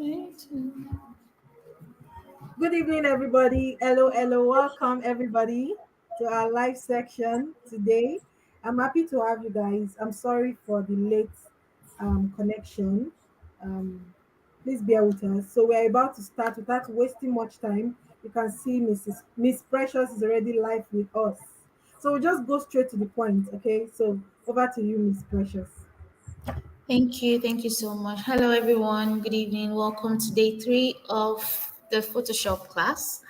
Good evening, everybody. Hello, hello. Welcome, everybody, to our live section today. I'm happy to have you guys. I'm sorry for the late connection. Um, please bear with us. So we're about to start without wasting much time. You can see Miss Precious is already live with us. So we'll just go straight to the point. Okay. So over to you, Miss Precious. Thank you. Thank you so much. Hello, everyone. Good evening. Welcome to day 3 of the Photoshop class.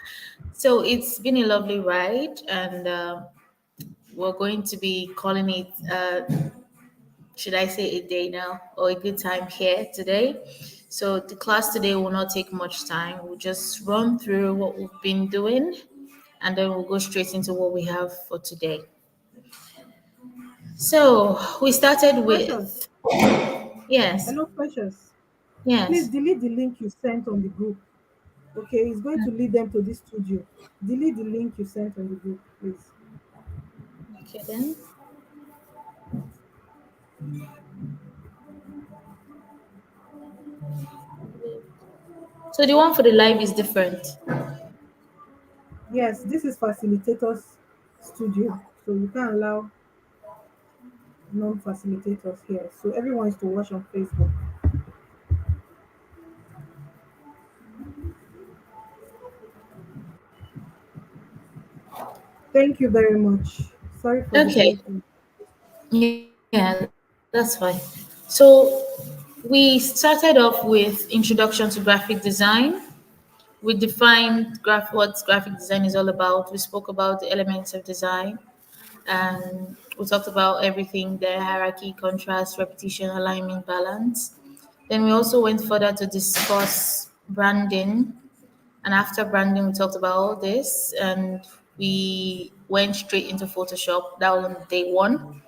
So it's been a lovely ride, and we're going to be calling it, should I say, a day now or a good time here today. So the class today will not take much time. We'll just run through what we've been doing, and then we'll go straight into what we have for today. So we started Precious. with, yes, Hello, Precious. Please yes. delete the link you sent on the group. Okay, it's going to lead them to this studio. Delete the link you sent on the group, please. Okay, then. So the one for the live is different. Yes, this is facilitators studio, so you can't allow non-facilitators here. So everyone is to watch on Facebook. Thank you very much. Sorry for the Okay, late. yeah, that's fine. So we started off with introduction to graphic design. We defined what graphic design is all about. We spoke about the elements of design, and we talked about everything there: hierarchy, contrast, repetition, alignment, balance. Then we also went further to discuss branding. And after branding, we talked about all this, and we went straight into Photoshop. That was on day 1.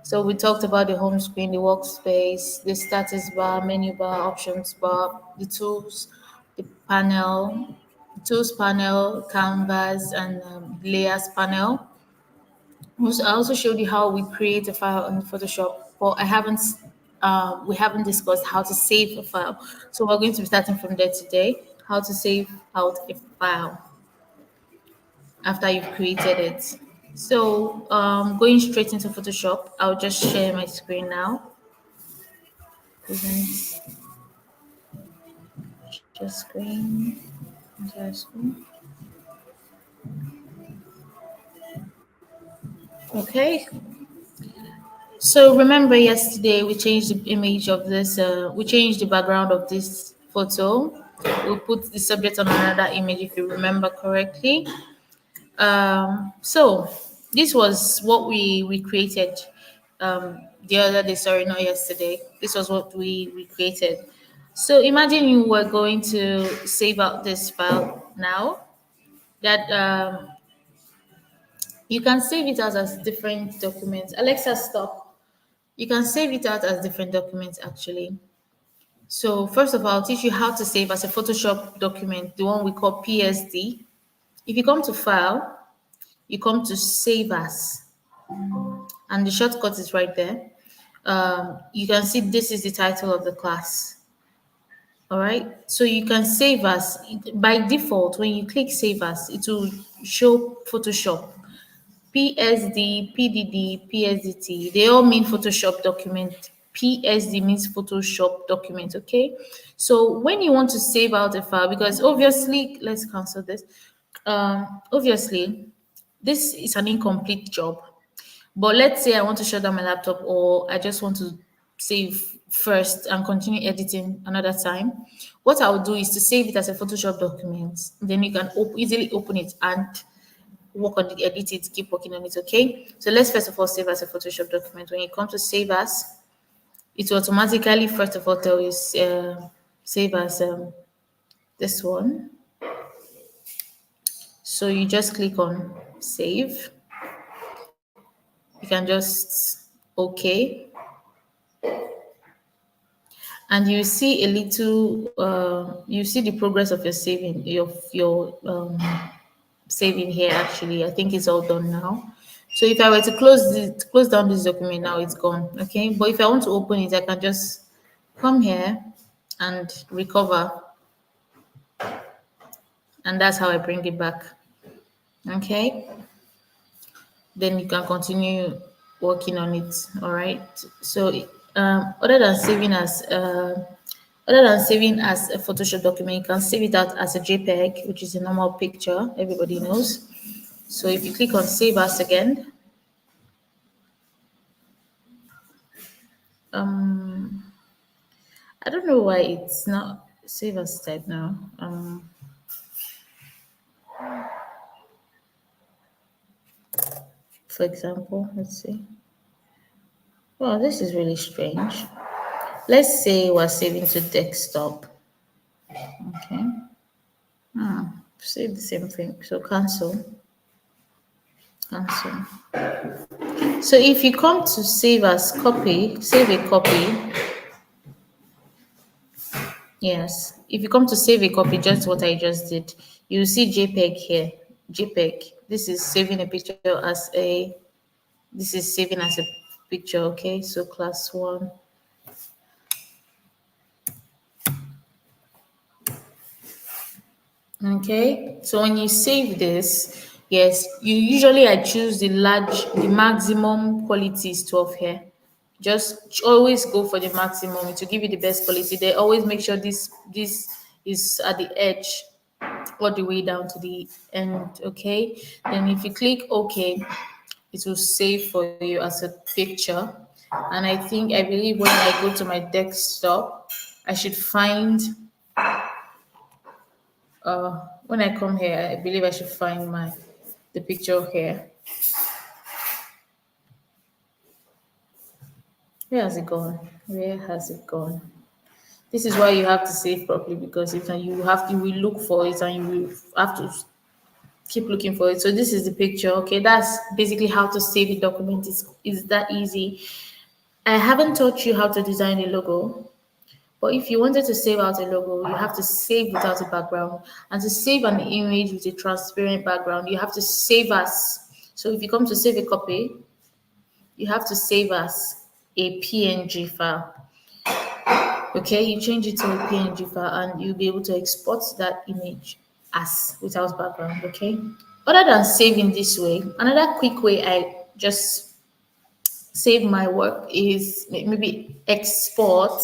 So we talked about the home screen, the workspace, the status bar, menu bar, options bar, the tools, the panel, tools panel, canvas, and layers panel. I also showed you how we create a file in Photoshop, but we haven't discussed how to save a file. So we're going to be starting from there today. How to save out a file after you've created it. So going straight into Photoshop, I'll just share my screen now. Present, share screen, entire screen. Okay. So remember yesterday we changed the image of this. We changed the background of this photo. We put the subject on another image, if you remember correctly. So this was what we created the other day. Sorry, not yesterday. This was what we recreated. So imagine you were going to save out this file now. That you can save it out as different documents. Alexa, stop. You can save it out as different documents actually. So first of all, I'll teach you how to save as a Photoshop document, the one we call PSD. If you come to File, you come to Save As, and the shortcut is right there. You can see this is the title of the class. All right. So you can save as by default. When you click Save As, it will show Photoshop. PSD, PDD, PSDT, they all mean Photoshop document. PSD means Photoshop document, okay? So when you want to save out a file, because obviously, let's cancel this. Obviously, this is an incomplete job. But let's say I want to shut down my laptop, or I just want to save first and continue editing another time. What I'll do is to save it as a Photoshop document. Then you can easily open it and work on the edit it, keep working on it, okay? So let's first of all save as a Photoshop document. When you come to save as, it will automatically first of all tell you save as this one. So you just click on save. You can just okay, and you see a little you see the progress of your saving your saving here. Actually, I think it's all done now. So if I were to close down this document now, it's gone. Okay, but if I want to open it, I can just come here and recover. and that's how I bring it back. Okay, then you can continue working on it. All right. So other than saving as a Photoshop document, you can save it out as a JPEG, which is a normal picture. Everybody knows. So if you click on Save As again, I don't know why it's not Save As type now. For example, let's see. Well, this is really strange. Let's say we're saving to desktop. Okay. Save the same thing. So cancel. Cancel. So if you come to save as copy, save a copy. Yes. If you come to save a copy, just what I just did, you see JPEG here. JPEG. This is saving a picture as a. This is saving as a picture. Okay. So class one. Okay, so when you save this, yes, you usually I choose the maximum quality is 12 here. Just always go for the maximum to give you the best quality. They always make sure this is at the edge all the way down to the end. Okay, then if you click OK, it will save for you as a picture. And I believe when I go to my desktop, I should find when I come here, I believe I should find the picture here. Where has it gone? Where has it gone? This is why you have to save properly, because if not, you will look for it and you will have to keep looking for it. So this is the picture. Okay, that's basically how to save a document. Is that easy? I haven't taught you how to design a logo. But if you wanted to save out a logo, you have to save without a background. And to save an image with a transparent background, you have to save as. So if you come to save a copy, you have to save as a PNG file. Okay, you change it to a PNG file and you'll be able to export that image as without background. Okay. Other than saving this way, another quick way I just save my work is maybe export.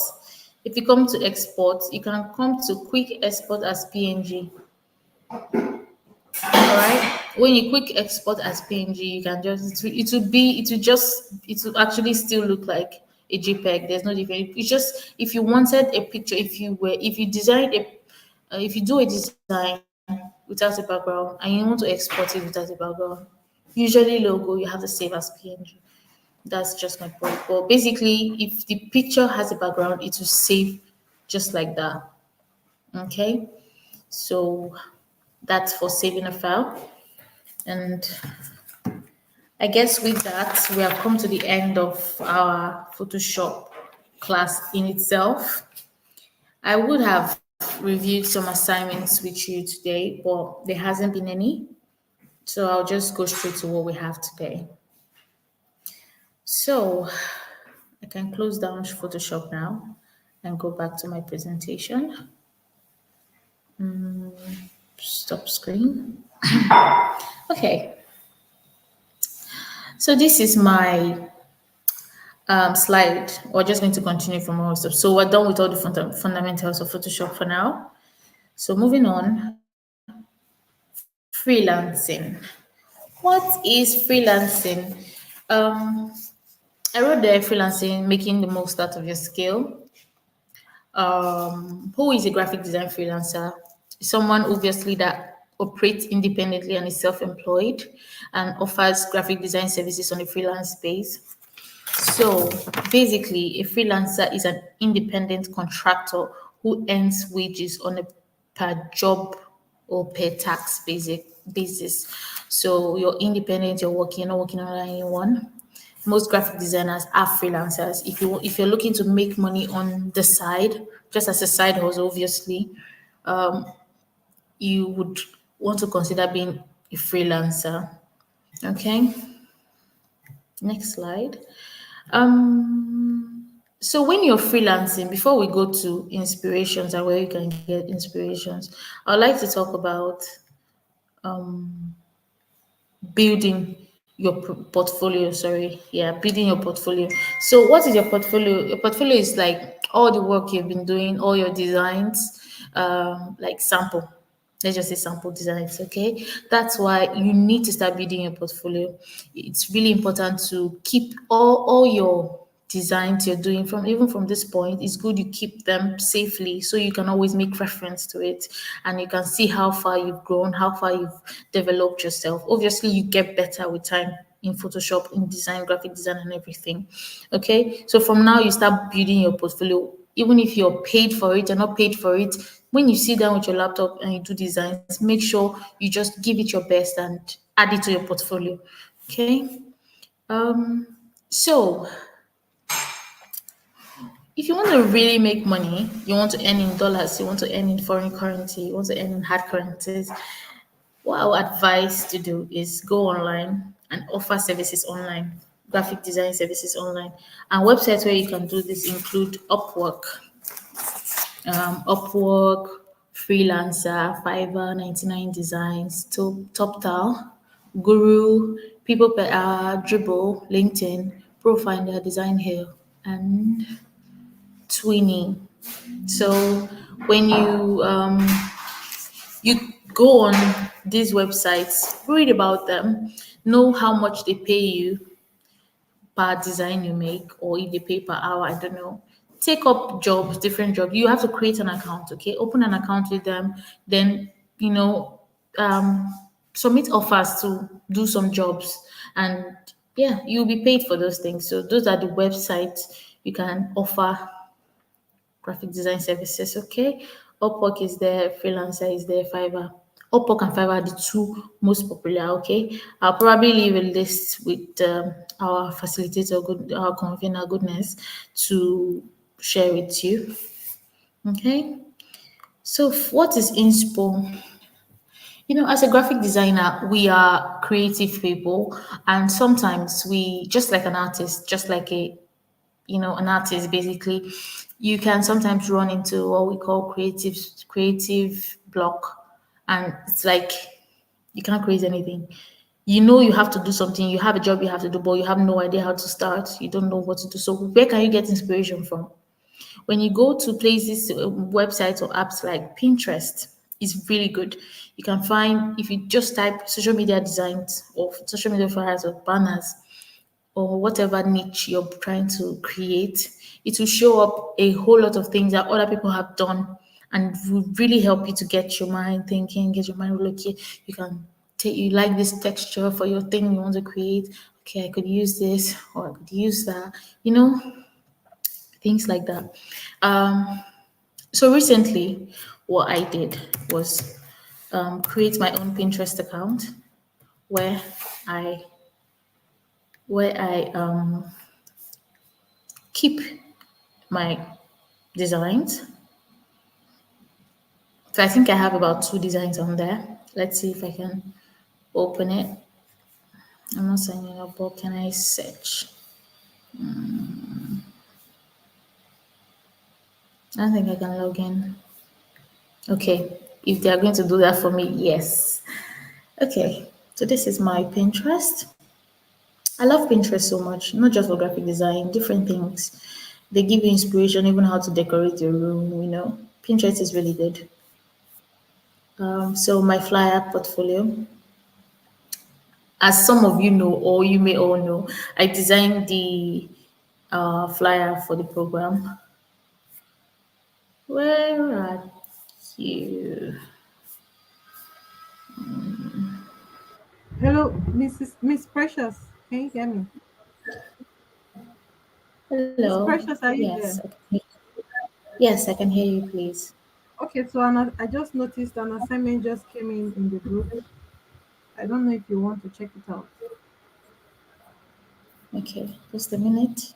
If you come to export, you can come to quick export as PNG. All right. When you quick export as PNG, you can just it will actually still look like a JPEG. There's no difference. It's just if you wanted a picture, if you designed if you do a design without a background and you want to export it without a background, usually logo you have to save as PNG. That's just my point. But basically, if the picture has a background, it will save just like that. Okay. So that's for saving a file. And I guess with that, we have come to the end of our Photoshop class in itself. I would have reviewed some assignments with you today, but there hasn't been any. So I'll just go straight to what we have today. So I can close down Photoshop now and go back to my presentation. Stop screen. Okay. So this is my slide. We're just going to continue from all stuff. So we're done with all the fundamentals of Photoshop for now. So moving on, freelancing. What is freelancing? Um, I wrote there freelancing, making the most out of your skill. Who is a graphic design freelancer? Someone obviously that operates independently and is self-employed and offers graphic design services on a freelance base. So basically, a freelancer is an independent contractor who earns wages on a per job or per tax basis. So you're independent, you're not working under anyone. Most graphic designers are freelancers. If you're looking to make money on the side, just as a side hustle, obviously, you would want to consider being a freelancer. Okay. Next slide. Um, So when you're freelancing, before we go to inspirations and where you can get inspirations, I'd like to talk about building your portfolio. Sorry, yeah, building your portfolio. So what is your portfolio? Your portfolio is like all the work you've been doing, all your designs, like sample. Let's just say sample designs. Okay, that's why you need to start building your portfolio. It's really important to keep all your designs you're doing from, even from this point. It's good you keep them safely so you can always make reference to it, and you can see how far you've grown, how far you've developed yourself. Obviously you get better with time in Photoshop, in design, graphic design, and everything. Okay, so from now you start building your portfolio. Even if you're paid for it or not paid for it, when you sit down with your laptop and you do designs, make sure you just give it your best and add it to your portfolio. Okay. um so if you want to really make money, you want to earn in dollars, you want to earn in foreign currency, you want to earn in hard currencies, what I would advise to do is go online and offer services online, graphic design services online. And websites where you can do this include Upwork, Freelancer, Fiverr, 99 Designs, TopTal, Guru, People Per Hour, Dribble, LinkedIn, Profinder, Design Hill, and Twinning. So when you go on these websites, read about them, know how much they pay you per design you make, or if they pay per hour, I don't know. Take up jobs, different jobs. You have to create an account, okay? Open an account with them, then you know, um, submit offers to do some jobs, and yeah, you'll be paid for those things. So those are the websites you can offer graphic design services. Okay, Upwork is there, Freelancer is there, Fiverr. Upwork and Fiverr are the two most popular. Okay, I'll probably leave a list with our facilitator, our convener Goodness, to share with you. Okay, so what is inspo? You know, as a graphic designer, we are creative people, and sometimes we, just like an artist, just like a, an artist basically, you can sometimes run into what we call creative block, and it's like you can't create anything. You know, you have to do something, you have a job you have to do, but you have no idea how to start, you don't know what to do. So where can you get inspiration from? When you go to places, websites or apps like Pinterest, is really good. You can find, if you just type social media designs or social media flyers or banners, or whatever niche you're trying to create, it will show up a whole lot of things that other people have done, and will really help you to get your mind thinking, get your mind looking. You can take, you like this texture for your thing you want to create. Okay, I could use this or I could use that, things like that. So recently, what I did was create my own Pinterest account where I where I keep my designs. So I think I have about two designs on there. Let's see if I can open it. I'm not signing up, but can I search? I don't think I can log in. Okay, if they are going to do that for me, yes. Okay, so this is my Pinterest. I love Pinterest so much, not just for graphic design, different things. They give you inspiration, even how to decorate your room. Pinterest is really good. So my flyer portfolio, as some of you know, or you may all know, I designed the flyer for the program. Where are you? Hello, Miss Precious. Can you hear me? Miss Hello. Precious, are you Yes. there? Yes, I can hear you, please. Okay, so I just noticed an assignment just came in the group. I don't know if you want to check it out. Okay, just a minute.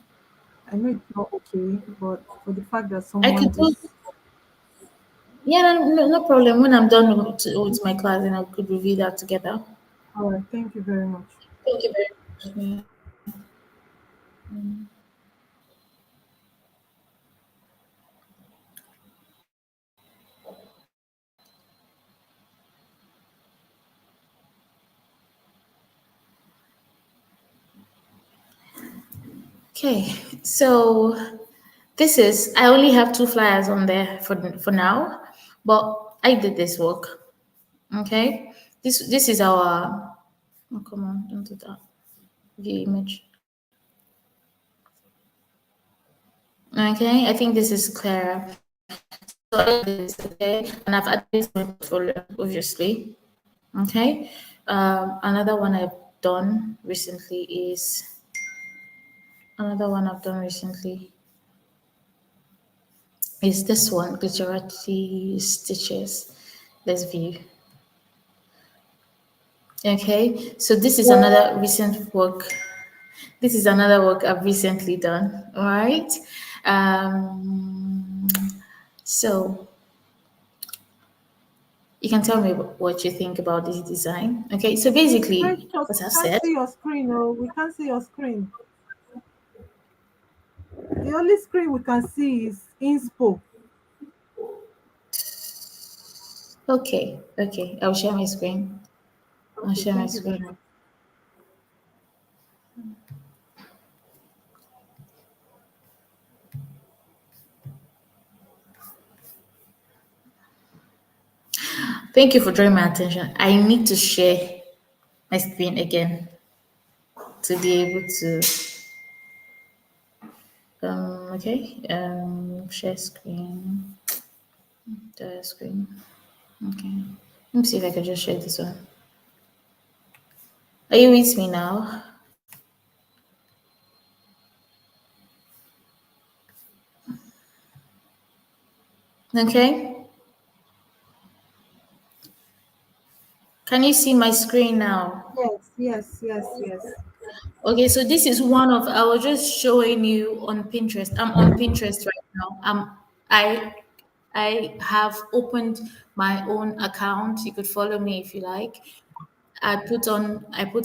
I know it's not okay, but for the fact that I could someone do. just Yeah, no problem. When I'm done with my class, and I could review that together. all right, thank you very much. Thank you very much. Yeah. Okay, so this is, I only have two flyers on there for now, but I did this work. Okay, this is our. Oh, come on, don't do that. View image. Okay, I think this is clearer. So I did this, okay, and I've added this to my portfolio, obviously. Okay, another one I've done recently is another one I've done recently is this one, glitterati stitches. Let's view. Okay, so this is another recent work. This is another work I've recently done. All right. Um, so you can tell me what you think about this design. Okay, so basically, Precious, what we I've can't said. see your screen. Oh, we can't see your screen. The only screen we can see is inspo. Okay, okay, I'll share my screen. I'll Okay, share my thank you very screen. much. Thank you for drawing my attention. I need to share my screen again to be able to. Okay. Share screen. The screen. Okay. Let me see if I can just share this one. Are you with me now? Okay. Can you see my screen now? Yes, yes, yes, yes. Okay, so this is one of, I was just showing you on Pinterest. I'm on Pinterest right now. I I have opened my own account. You could follow me if you like. I put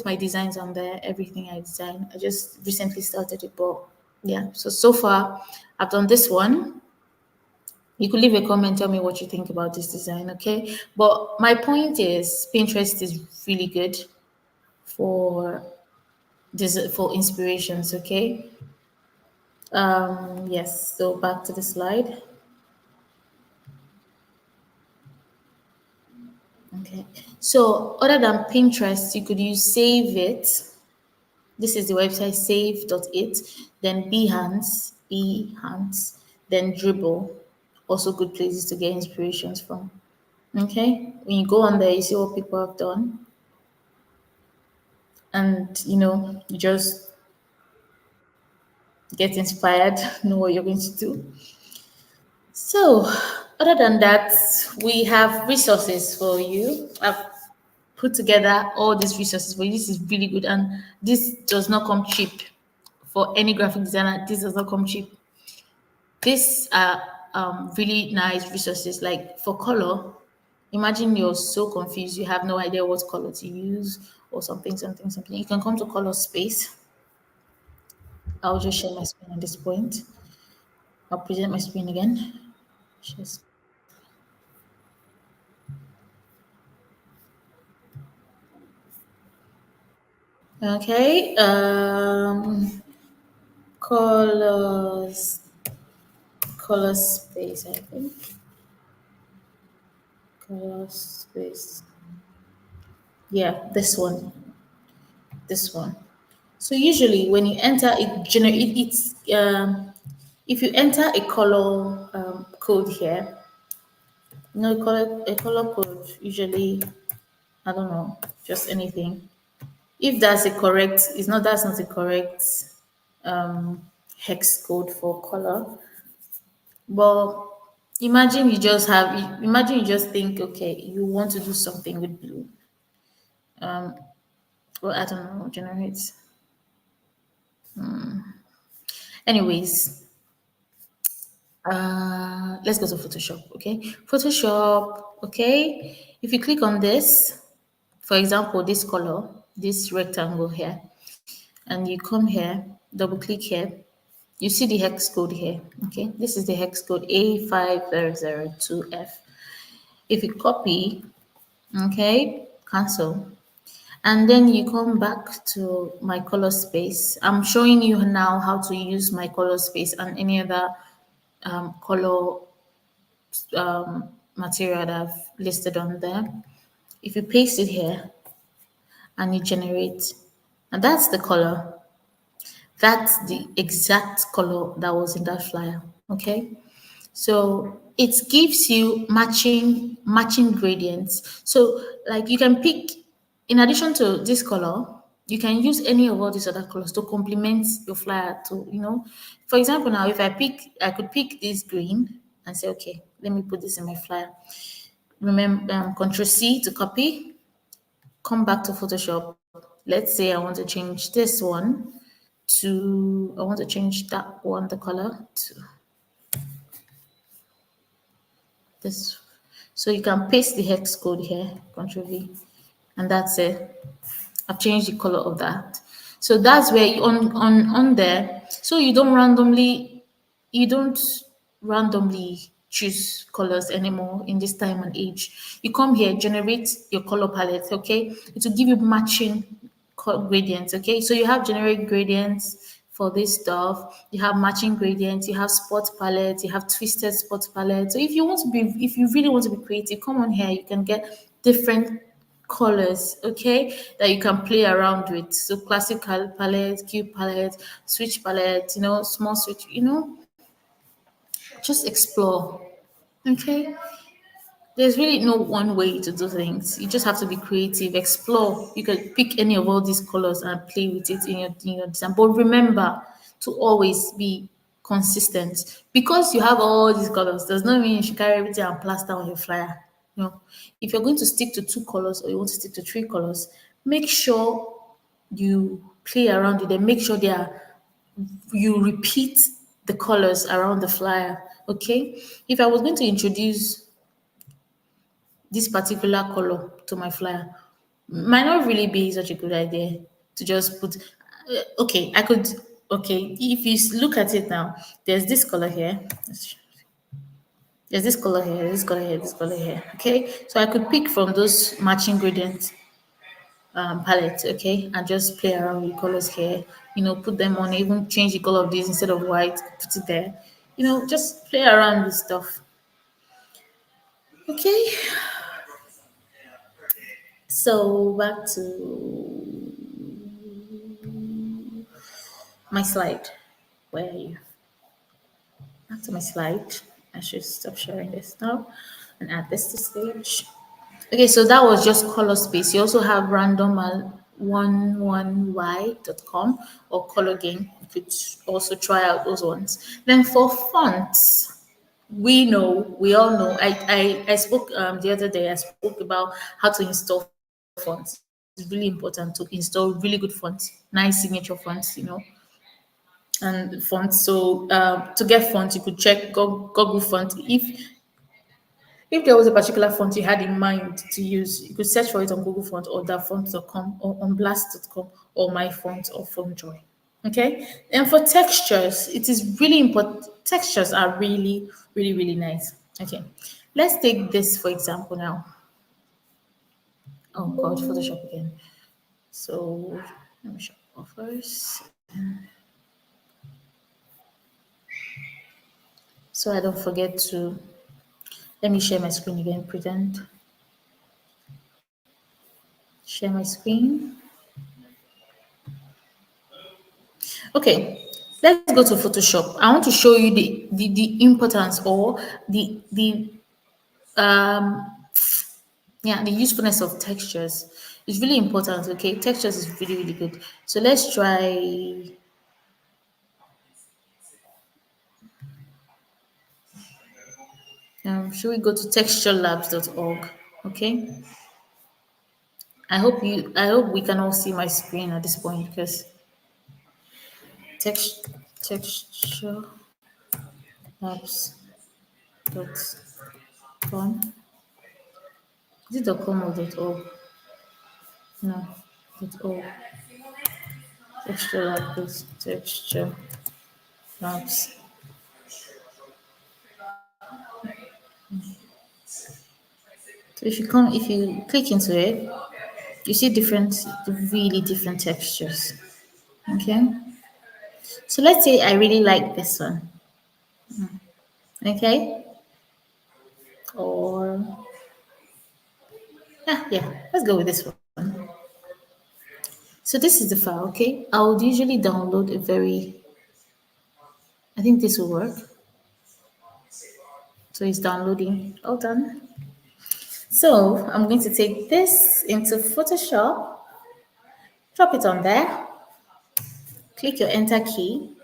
my designs on there, everything I design. I just recently started it, but yeah. So far I've done this one. You could leave a comment, tell me what you think about this design, okay? But my point is Pinterest is really good for this for inspirations, okay? Yes, so back to the slide. Okay. So other than Pinterest, you could use Save It. This is the website save.it, then Behance, then Dribble. Also good places to get inspirations from. Okay. When you go on there, you see what people have done. And you just get inspired, know what you're going to do. So other than that, we have resources for you. I've put together all these resources for you. This is really good, and this does not come cheap for any graphic designer. This does not come cheap. These are really nice resources. Like for color, imagine you're so confused, you have no idea what color to use or something. You can come to Color Space. I'll just share my screen at this point. I'll present my screen again. Share screen. Okay. Colors, color space. I think color space. Yeah, this one. This one. So usually when you enter it, it's if you enter a color code here, a color code usually, I don't know, just anything. If that's a correct, it's not that's not a correct hex code for color. But imagine you just think, okay, you want to do something with blue. Well, I don't know, generates. Anyways, let's go to Photoshop, okay? Photoshop, okay? If you click on this, for example, this color, this rectangle here, and you come here, double click here, you see the hex code here, okay? This is the hex code A5002F. If you copy, okay, cancel, And then you come back to my color space. I'm showing you now how to use my color space and any other color material that I've listed on there. If you paste it here and you generate, and that's the color. That's the exact color that was in that flyer. Okay. So it gives you matching gradients. So like you can pick, in addition to this color, you can use any of all these other colors to complement your flyer to, for example, now if I could pick this green and say, okay, let me put this in my flyer. Remember, Control C to copy, come back to Photoshop. Let's say I want to change this one to, I want to change that one, the color to this. So you can paste the hex code here, Control V, and that's it. I've changed the color of that. So that's where on there. So you don't randomly choose colors anymore in this time and age. You come here, generate your color palette. Okay, it will give you matching gradients. Okay, so you have generic gradients for this stuff. You have matching gradients. You have spot palette. You have twisted spot palette. So if you really want to be creative, come on here. You can get different colors, okay, that you can play around with. So classical palette, cube palette, switch palette, small switch, just explore. Okay. There's really no one way to do things. You just have to be creative, explore. You can pick any of all these colors and play with it in your design. But remember to always be consistent. Because you have all these colors does not mean you should carry everything and plaster on your flyer. No. If you're going to stick to two colors or you want to stick to three colors, make sure you play around with them. Make sure you repeat the colors around the flyer. Okay. If I was going to introduce this particular color to my flyer, might not really be such a good idea to just put. Okay, I could. Okay, if you look at it now, there's this color here. There's this color here. This color here. This color here. Okay, so I could pick from those matching gradient palette. Okay, and just play around with colors here. Put them on. Even change the color of this instead of white. Put it there. Just play around with stuff. Okay, so back to my slide. Where are you? Back to my slide. I should stop sharing this now and add this to stage. Okay, so that was just color space. You also have random11y.com or color game. You could also try out those ones. Then for fonts, we all know. I spoke the other day. I spoke about how to install fonts. It's really important to install really good fonts, nice signature fonts. And fonts. So to get fonts, you could check Google Font. If there was a particular font you had in mind to use, you could search for it on Google Font or datfont.com or on blast.com or my font or FontJoy. Okay. And for textures, it is really important. Textures are really, really, really nice. Okay. Let's take this for example now. Oh God, Photoshop again. So let me show offers. So I don't forget to let me share my screen again, pretend. Share my screen. Okay, let's go to Photoshop. I want to show you the importance or the um yeah, the usefulness of textures. It's really important. Okay, textures is really really good. So let's try. Should we go to texturelabs.org? Okay. I hope we can all see my screen at this point because text texturelabs.com. Is it .com or .org? No, .org. Texture labs, texture labs. So if you click into it, You see different, really different textures. Okay. So let's say I really like this one. Okay. Or yeah, let's go with this one. So this is the file. Okay. I would usually download a very. I think this will work. So it's downloading. All done. So I'm going to take this into Photoshop, drop it on there, click your enter key,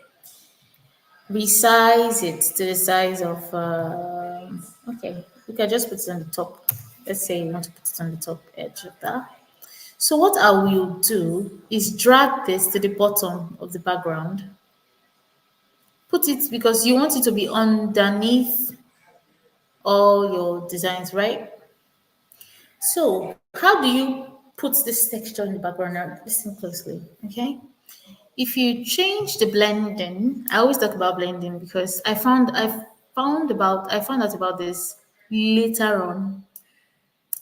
resize it to the size of, okay, we can just put it on the top. Let's say you want to put it on the top edge of that. So what I will do is drag this to the bottom of the background. Put it because you want it to be underneath all your designs, right? So how do you put this texture in the background? Now, listen closely, okay? If you change the blending, I always talk about blending because I found out about this later on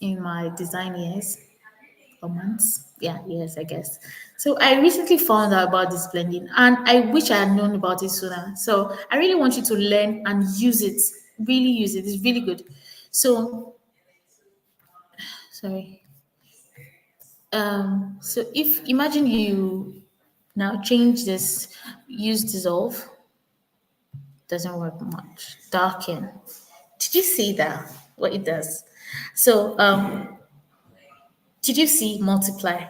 in my design years or months. Yeah, years, I guess. So I recently found out about this blending and I wish I had known about it sooner. So I really want you to learn and use it. Really use it. It's really good. So sorry. So if imagine you now change this, use dissolve, doesn't work much. Darken. Did you see that? What it does? So did you see multiply?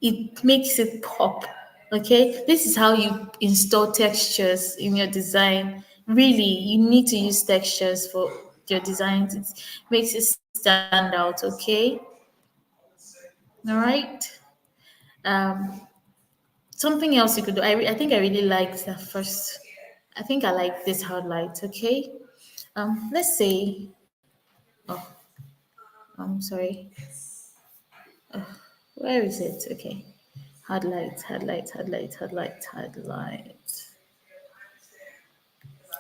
It makes it pop. Okay, this is how you install textures in your design. Really, you need to use textures for your designs. It makes it stand out. Okay, all right. Um, Something else you could do. I think I really liked that first. I think I like this highlight. Okay. Let's say. Oh, I'm sorry. Where is it? Okay. Highlight, highlight, highlight, highlight, highlight.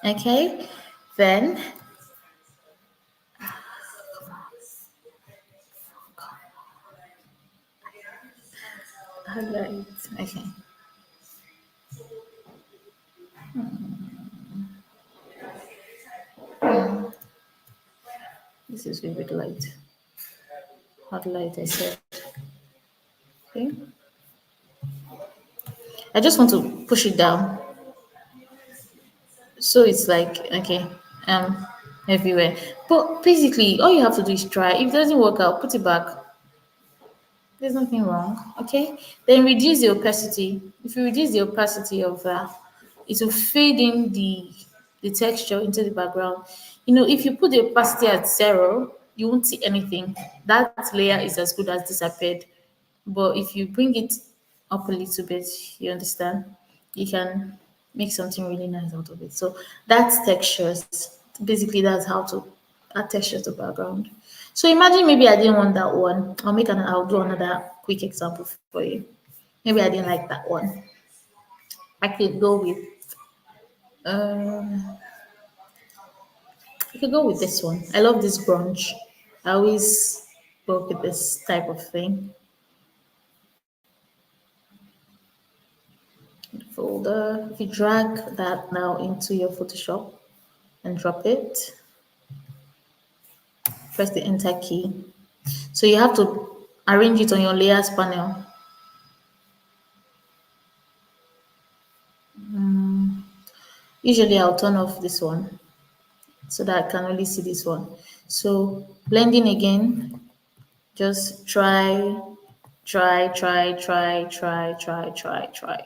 Okay. Then highlight. Okay. This is vivid light. Highlight. I said. Okay. I just want to push it down so it's like okay. Um, Everywhere. But basically, all you have to do is try. If it doesn't work out, put it back. There's nothing wrong. Okay. Then reduce the opacity. If you reduce the opacity of that, it will fade in the texture into the background. You know, if you put the opacity at 0, you won't see anything. That layer is as good as disappeared. But if you bring it up a little bit, you understand, you can make something really nice out of it. So that's textures. Basically, that's how to add texture to background. So imagine maybe I didn't want that one. I'll do another quick example for you. Maybe I didn't like that one. I could go with um I could go with this one. I love this grunge. I always work with this type of thing. Folder. If you drag that now into your Photoshop and drop it, press the enter key. So you have to arrange it on your layers panel. Usually I'll turn off this one so that I can only see this one. So blending again, just try,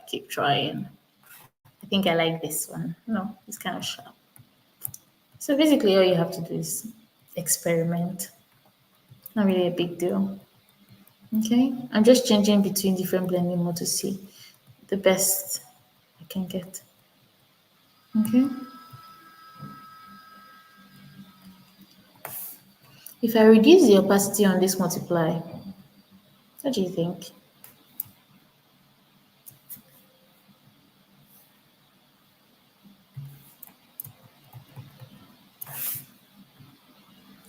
keep trying. I think I like this one. No, it's kind of sharp. So basically all you have to do is experiment. Not really a big deal. Okay, I'm just changing between different blending mode to see the best I can get. Okay, if I reduce the opacity on this multiply, what do you think?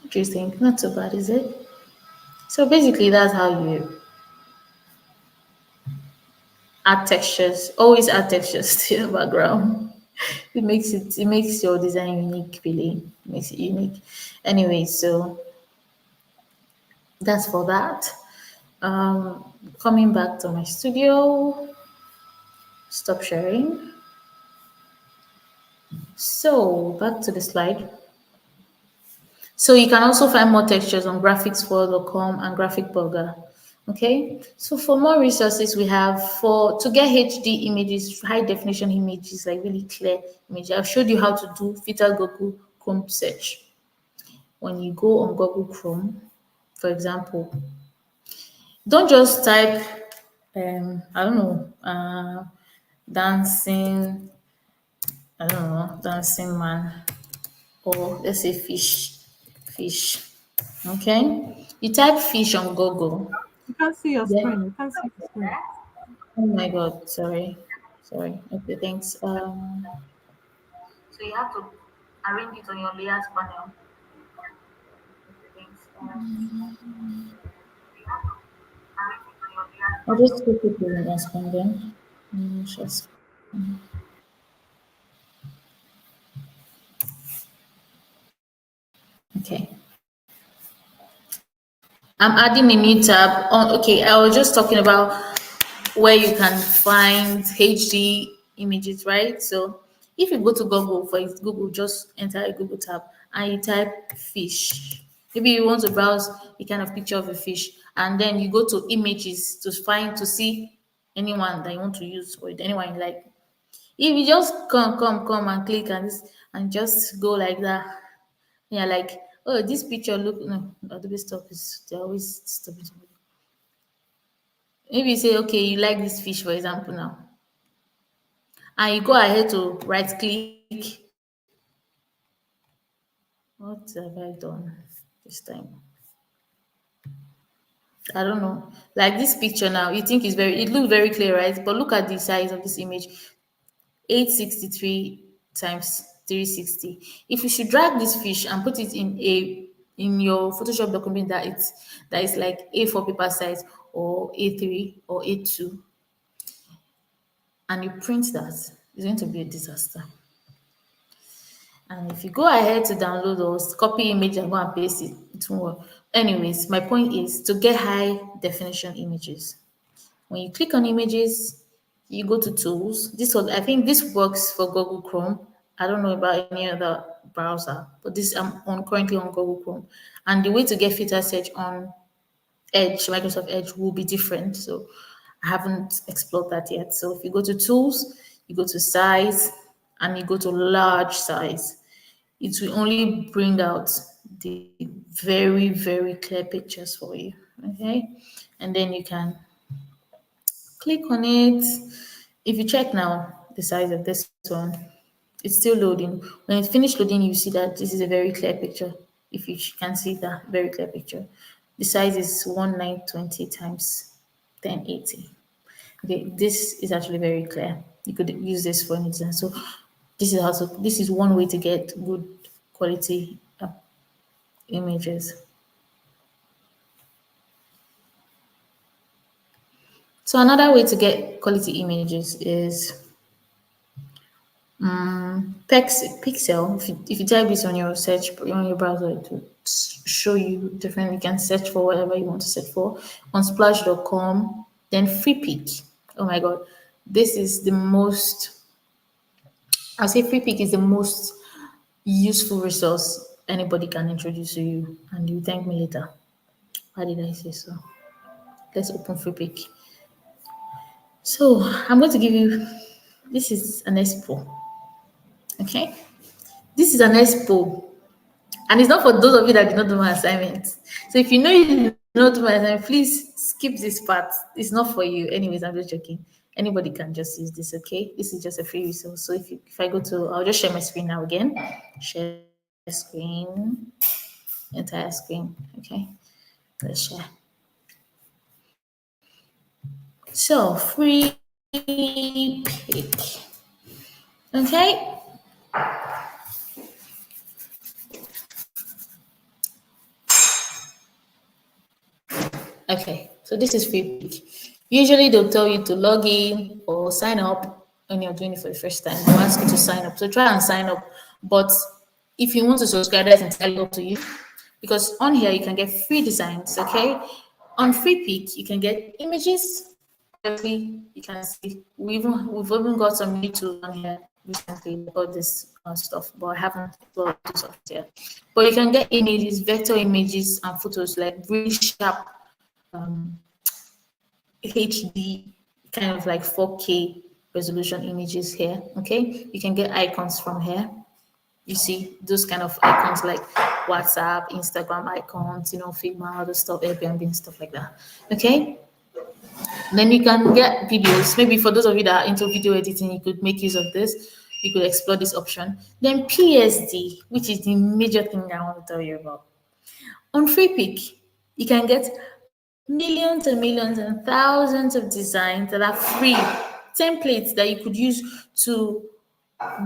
What do you think? Not so bad, is it? So basically, that's how you Add textures. Always add textures to your background. It makes your design unique, really. It makes it unique. Anyway, so that's for that. Um, Coming back to my studio, stop sharing. So back to the slide. So you can also find more textures on graphicsworld.com and Graphic Burger. Okay, so for more resources, we have for to get HD images, high definition images, like really clear images. I've showed you how to do filter Google Chrome search. When you go on Google Chrome, for example, don't just type, I don't know, dancing, I don't know, dancing man, or let's say fish. Okay, you type fish on Google. You can't see your Then, screen. You can't see the screen. oh my God, sorry. Okay, thanks. So you have to arrange it on your layers panel. Okay, thanks. I'll just click it with an screen then. Just okay. I'm adding a new tab on. Okay, I was just talking about where you can find HD images, right? So if you go to Google, Google, just enter a Google tab and you type fish. Maybe you want to browse a kind of picture of a fish, and then you go to images to see anyone that you want to use or anyone you like. If you just come and click and just go like that, yeah, like, oh, this picture look no, Adobe stuff is they're always stopping somebody. Maybe you say, okay, you like this fish, for example, now, and you go ahead to right click. What have I done this time? I don't know. Like this picture now, you think it looks very clear, right? But look at the size of this image. 863 times 360. If you should drag this fish and put it in your Photoshop document that is like A4 paper size or A3 or A2, and you print that, it's going to be a disaster. And if you go ahead to download or copy image and go and paste it, it won't work. Anyways, my point is to get high definition images. When you click on images, you go to tools. I think this works for Google Chrome. I don't know about any other browser, but this I'm on currently on Google Chrome. And the way to get filter search on Edge, Microsoft Edge will be different. So I haven't explored that yet. So if you go to tools, you go to size, and you go to large size, it will only bring out the very, very clear pictures for you. Okay. And then you can click on it. If you check now the size of this one, it's still loading. When it's finished loading, you see that this is a very clear picture. If you can see that very clear picture, the size is 1920 times 1080. Okay, this is actually very clear. You could use this for anything. So this is one way to get good quality images. So another way to get quality images is Pixel. If you type this on your on your browser, it will show you different. You can search for whatever you want to search for on splash.com. Then free pick. Oh my god, this is the most. I'll say free pick is the most useful resource anybody can introduce to you, and you thank me later. Why did I say so? Let's open free pick. So I'm going to give you. This is an expo. Okay, this is an expo. And it's not for those of you that did not do my assignment. So if you know you did not do my assignment, please skip this part. It's not for you. Anyways, I'm just joking. Anybody can just use this, okay? This is just a free resource. So if I go to, I'll just share my screen now again. Share screen, entire screen, okay? Let's share. So free pick, okay? Okay, so this is free pick. Usually they'll tell you to log in or sign up when you're doing it for the first time. They'll ask you to sign up. So try and sign up. But if you want to subscribe, that's entirely up to you. Because on here you can get free designs, okay? On Free Pick, you can get images. Obviously, you can see we've even got some new tools on here recently about this stuff, but I haven't explored this of yet. But you can get images, vector images, and photos like really sharp HD kind of like 4K resolution images here. Okay, you can get icons from here. You see those kind of icons like WhatsApp, Instagram icons, Figma, other stuff, Airbnb and stuff like that. Okay, then you can get videos. Maybe for those of you that are into video editing, you could make use of this. You could explore this option. Then PSD, which is the major thing I want to tell you about. On FreePick, you can get millions and millions and thousands of designs that are free, templates that you could use to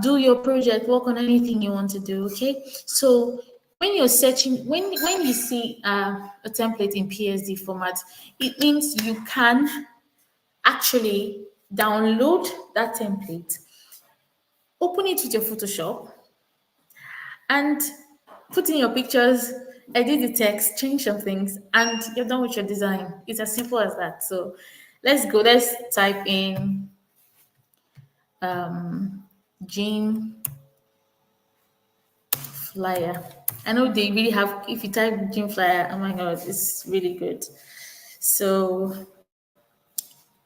do your project, work on anything you want to do. Okay, so when you're searching, when you see a template in PSD format, it means you can actually download that template, open it with your Photoshop, and put in your pictures, edit the text, change some things, and you're done with your design. It's as simple as that. So let's go. Let's type in Gene Flyer. I know they really have, if you type Gene Flyer, oh my god, it's really good. So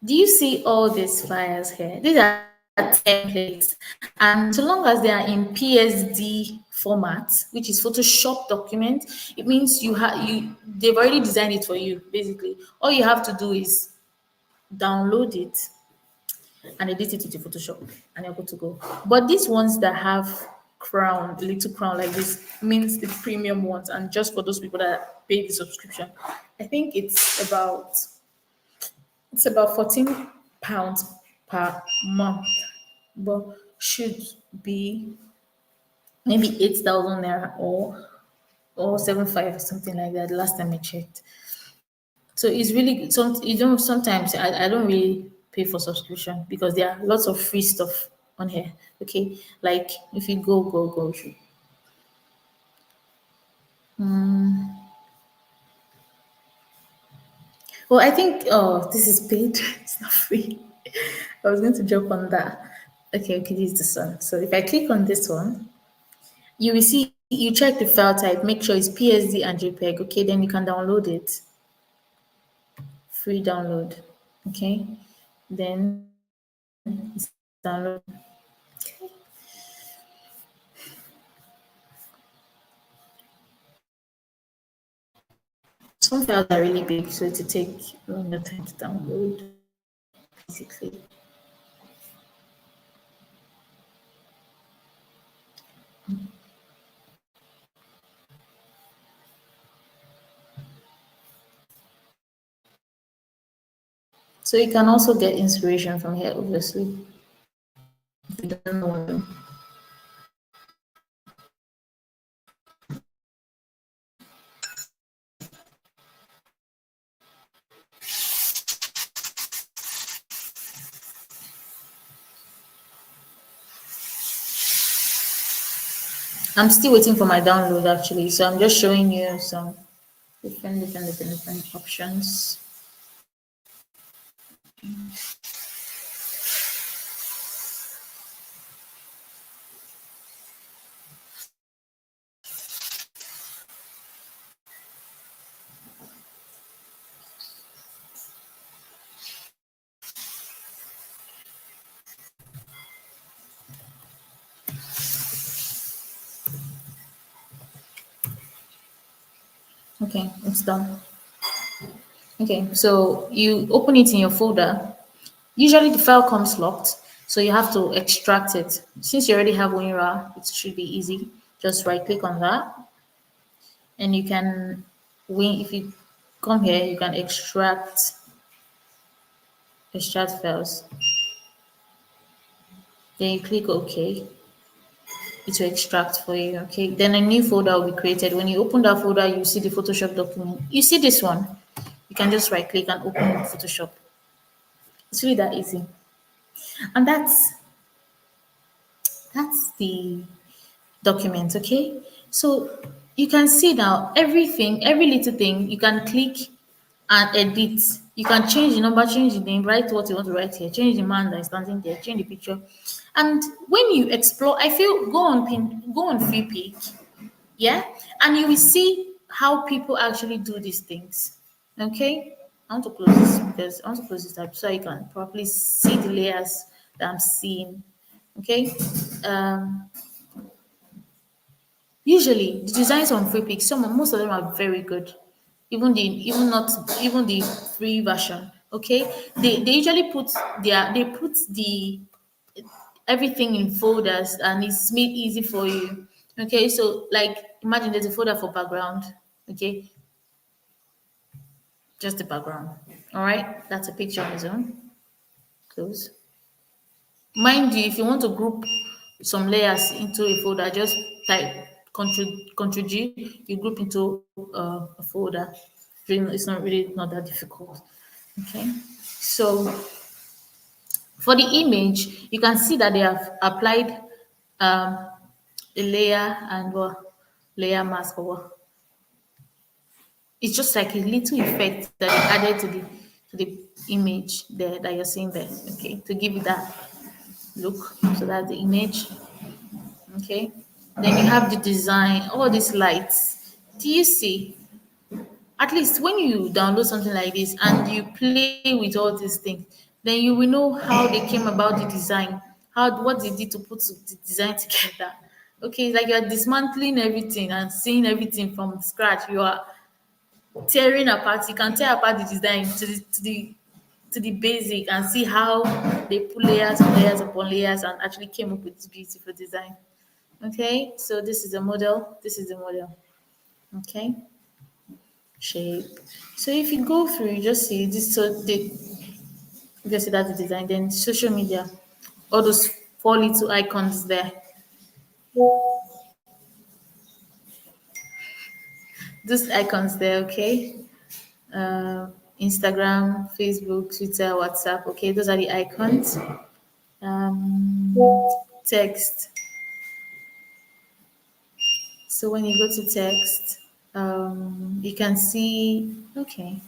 do you see all these flyers here? These are templates, and so long as they are in PSD format, which is Photoshop document, it means they've already designed it for you. Basically, all you have to do is download it and edit it into Photoshop, and you're good to go. But these ones that have crown, little crown like this, means the premium ones, and just for those people that pay the subscription, I think it's about £14 per month, but should be maybe 8,000 naira or 7,500 or something like that. Last time I checked, so it's really good. Sometimes I don't really pay for subscription because there are lots of free stuff on here. Okay, like if you go, well, I think, this is paid. It's not free. I was going to jump on that. Okay, this is this one. So if I click on this one, you will see, you check the file type, make sure it's PSD and JPEG. Okay, then you can download it. Free download. Okay, then it's download. Some files are really big, so it will take longer time to download. Basically, so you can also get inspiration from here. Obviously, if you don't know what to do. I'm still waiting for my download actually, so I'm just showing you some different options. Okay, it's done. Okay, so you open it in your folder. Usually the file comes locked, so you have to extract it. Since you already have WinRAR, it should be easy. Just right click on that, and you can if you come here, you can extract files. Then you click OK. It will extract for you. Okay, then a new folder will be created. When you open that folder, you see the Photoshop document. You see this one. You can just right click and open Photoshop. It's really that easy. And that's the document, okay? So you can see now everything, every little thing you can click and edit. You can change the number, change the name, write what you want to write here, change the man that is standing there, change the picture. And when you explore, I feel go on free pick, yeah, and you will see how people actually do these things. Okay, I want to close this because I want to close this up so you can properly see the layers that I'm seeing. Okay, um, usually the designs on free pick, most of them are very good. Even not even the free version. Okay, they usually put the everything in folders and it's made easy for you. Okay, so like imagine there's a folder for background. Okay, just the background. All right, that's a picture on its own. Close. Mind you, if you want to group some layers into a folder, just type Ctrl G, you group into a folder. It's not that difficult. Okay, so for the image, you can see that they have applied um, a layer and what layer mask or what. It's just like a little effect that is added to the image there that you're seeing there. Okay, to give it that look. So that's the image. Okay. Then you have the design, all these lights. Do you see? At least when you download something like this and you play with all these things, then you will know how they came about the design, how what they did to put the design together. Okay, it's like you're dismantling everything and seeing everything from scratch. You are tearing apart. You can tear apart the design to the basic and see how they put layers and layers upon layers and actually came up with this beautiful design. Okay, so this is the model. This is the model. Okay, shape. So if you go through, you just see this. So you just see that's the design. Then social media, all those four little icons there. Those icons there. Okay, Instagram, Facebook, Twitter, WhatsApp. Okay, those are the icons. Um, text. So when you go to text, you can see. Okay,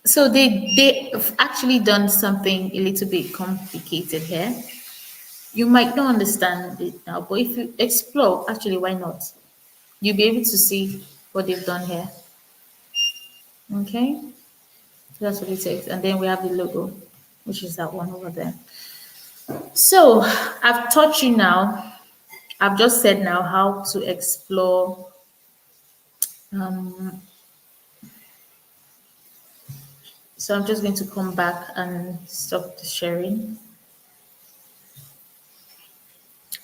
so they've actually done something a little bit complicated here. You might not understand it now, but if you explore, actually, why not? You'll be able to see what they've done here. Okay, so that's what it takes, and then we have the logo, which is that one over there. So I've taught you now. I've just said now how to explore. Um, so I'm just going to come back and stop the sharing.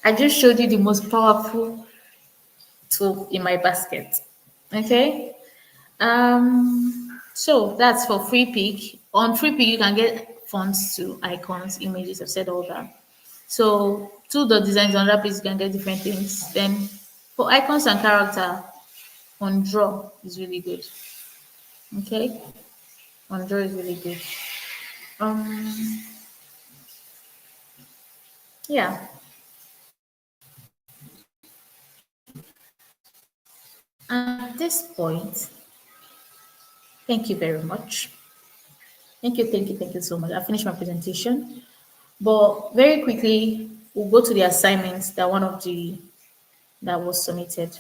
I just showed you the most powerful tool in my basket. Okay. So that's for free pick. On free pick, you can get fonts to icons, images. I've said all that. So to the designs on that page, you can get different things. Then for icons and character, on draw is really good. Okay, on draw is really good. Um, yeah. At this point, thank you very much. Thank you so much. I finished my presentation. But very quickly, we'll go to the assignments that one of the that was submitted.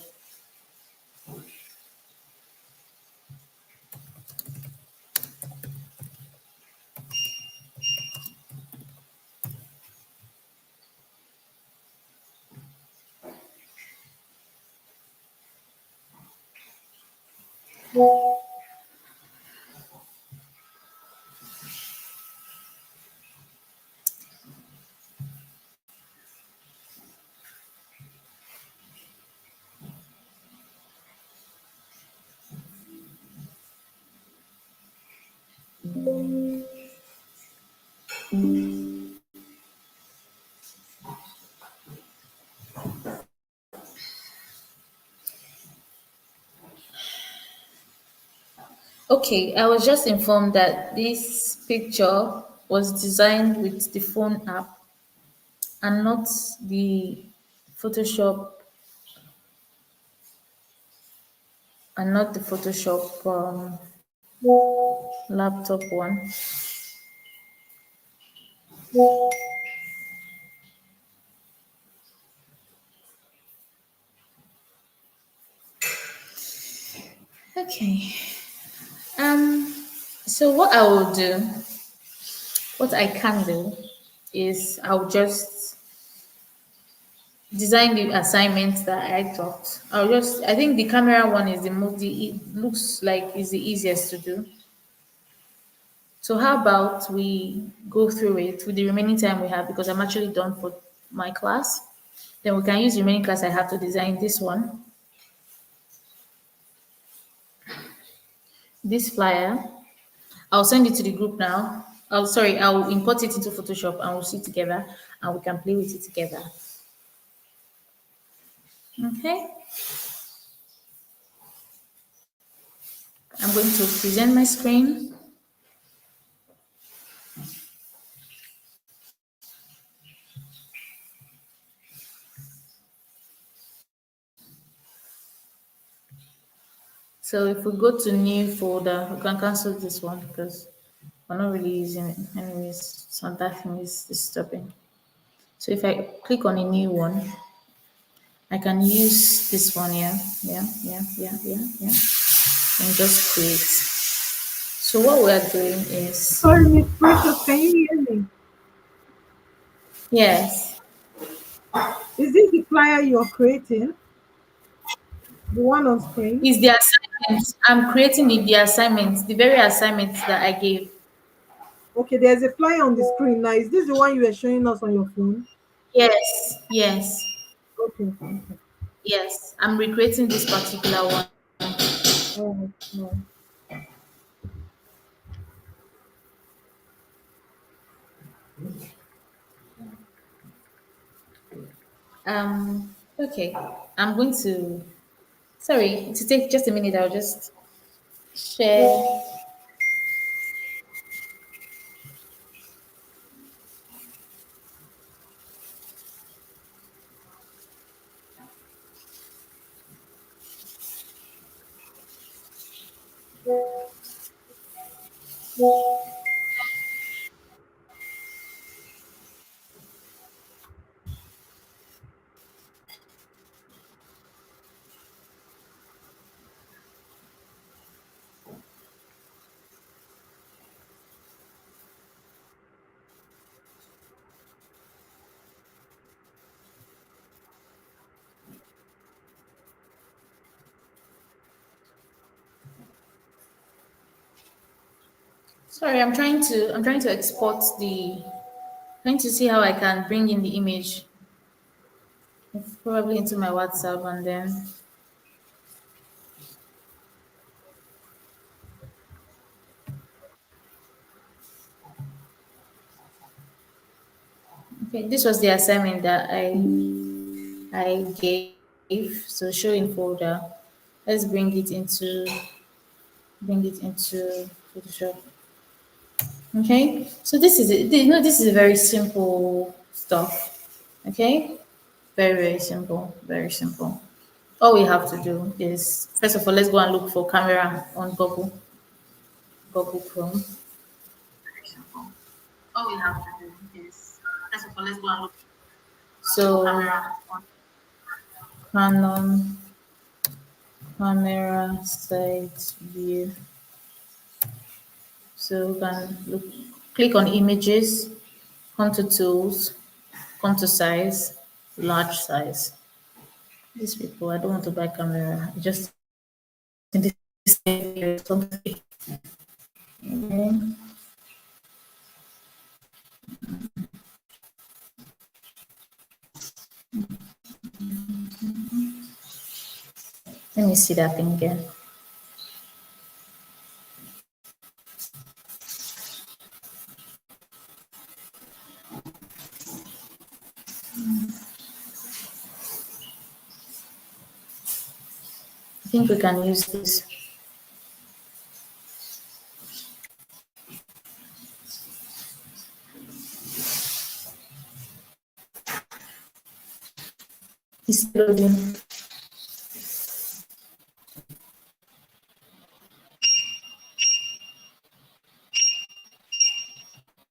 Okay, I was just informed that this picture was designed with the phone app and not the Photoshop Photoshop laptop one. Okay. Um. So what I can do, is I'll just design the assignment that I thought. I think the camera one is it looks like is the easiest to do. So how about we go through it with the remaining time we have, because I'm actually done for my class. Then we can use the remaining class I have to design this one, this flyer. I'll send it to the group now. Oh, sorry, I'll import it into Photoshop and we'll see it together and we can play with it together. Okay. I'm going to present my screen. So if we go to new folder, we can cancel this one because we're not really using it. Anyways, so that thing is disturbing. So if I click on a new one, I can use this one here. Yeah. And just create. So what we are doing is, Sorry, Miss Precious, can you hear me? yes, Is this the flyer you're creating? The one on screen? is the assignment. I'm creating the assignments, the very assignments that I gave. Okay, there's a flyer on the screen now. Is this the one you were showing us on your phone? Okay, okay. Yes. I'm recreating this particular one. All right, all right. Okay. I'm going to, sorry, to take just a minute, I'll just share. Sorry, I'm trying to export trying to see how I can bring in the image, probably into my WhatsApp, and then, okay, this was the assignment that I gave. So show in folder. Let's bring it into Photoshop. Okay, so this is it. You know, this is a very simple stuff. Okay, very simple, very simple. All we have to do is, first of all, let's go and look for camera on Google Chrome. Very simple. All we have to do is, first of all, let's go and look for camera on Canon camera site view. So we can look, click on images, come to tools, come to size, large size. These people, I don't want to buy camera. Just in this area or something. Okay. Let me see that thing again. I think we can use this. loading.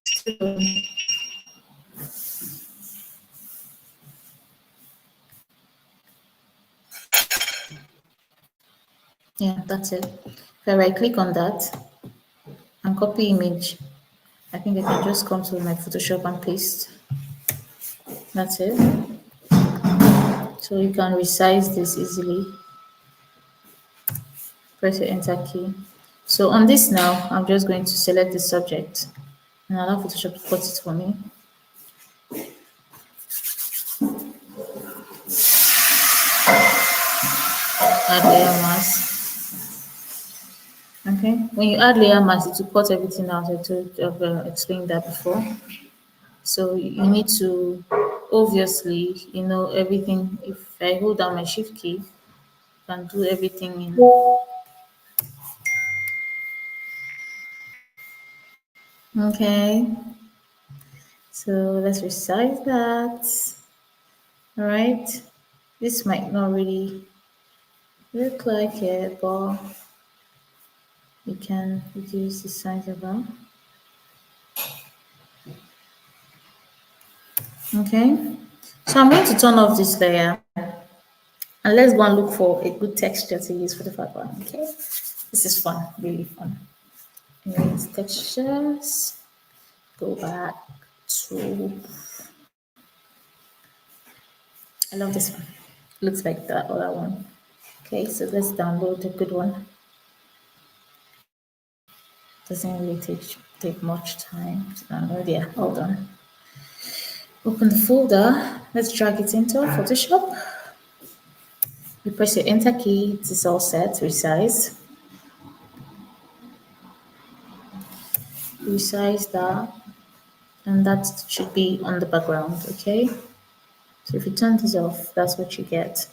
Still loading. Yeah, that's it. If I right click on that and copy image, I think I can just come to my Photoshop and paste. That's it. So you can resize this easily. Press your enter key. So on this now, I'm just going to select the subject and allow Photoshop to cut it for me. Add layer mask. Okay. When you add layer mask, it will cut everything out. I've explained that before. So you need to, obviously, everything. If I hold down my shift key, you can do everything in. Okay. So let's resize that. All right. This might not really look like it, but you can reduce the size of that. Okay. So I'm going to turn off this layer and let's go and look for a good texture to use for the background. Okay. This is fun, really fun. Anyways, textures. Go back to. I love this one. Looks like that other one. Okay, so let's download a good one. Doesn't really take much time to download. Yeah, hold on. Open the folder. Let's drag it into Photoshop. You press your enter key. It is all set. Resize. Resize that, and that should be on the background. Okay. So if you turn this off, that's what you get.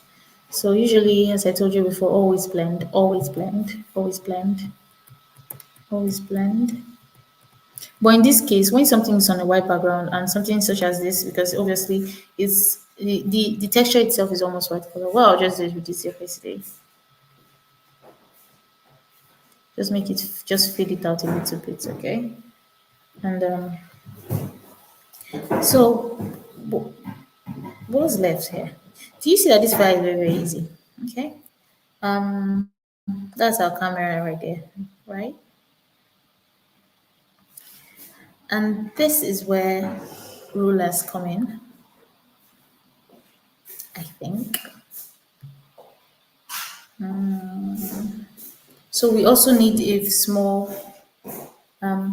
So usually, as I told you before, always blend, always blend, always blend, always blend. But in this case, when something is on a white background and something such as this, because obviously it's the texture itself is almost white color. Well, I'll just do it with this surface today. Just make it, just fade it out a little bit, okay? And so, what's left here? Do you see that this file is very, very easy? Okay. That's our camera right there, right? And this is where rulers come in, I think. So we also need a small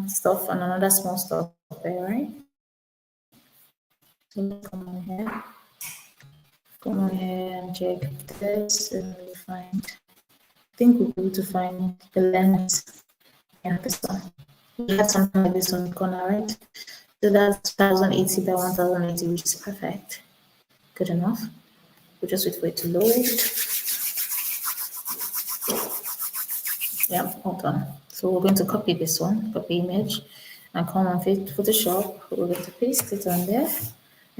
stuff and another small stuff there, right? So let's come on here and check this and we find, I think we'll be able to find the lens. Yeah, this one. We have something like this on the corner, right? So that's 1080 by 1080, which is perfect. Good enough. We'll just wait for it to load. Yeah, hold on. So we're going to copy this one, copy image, and come on Photoshop. We're going to paste it on there.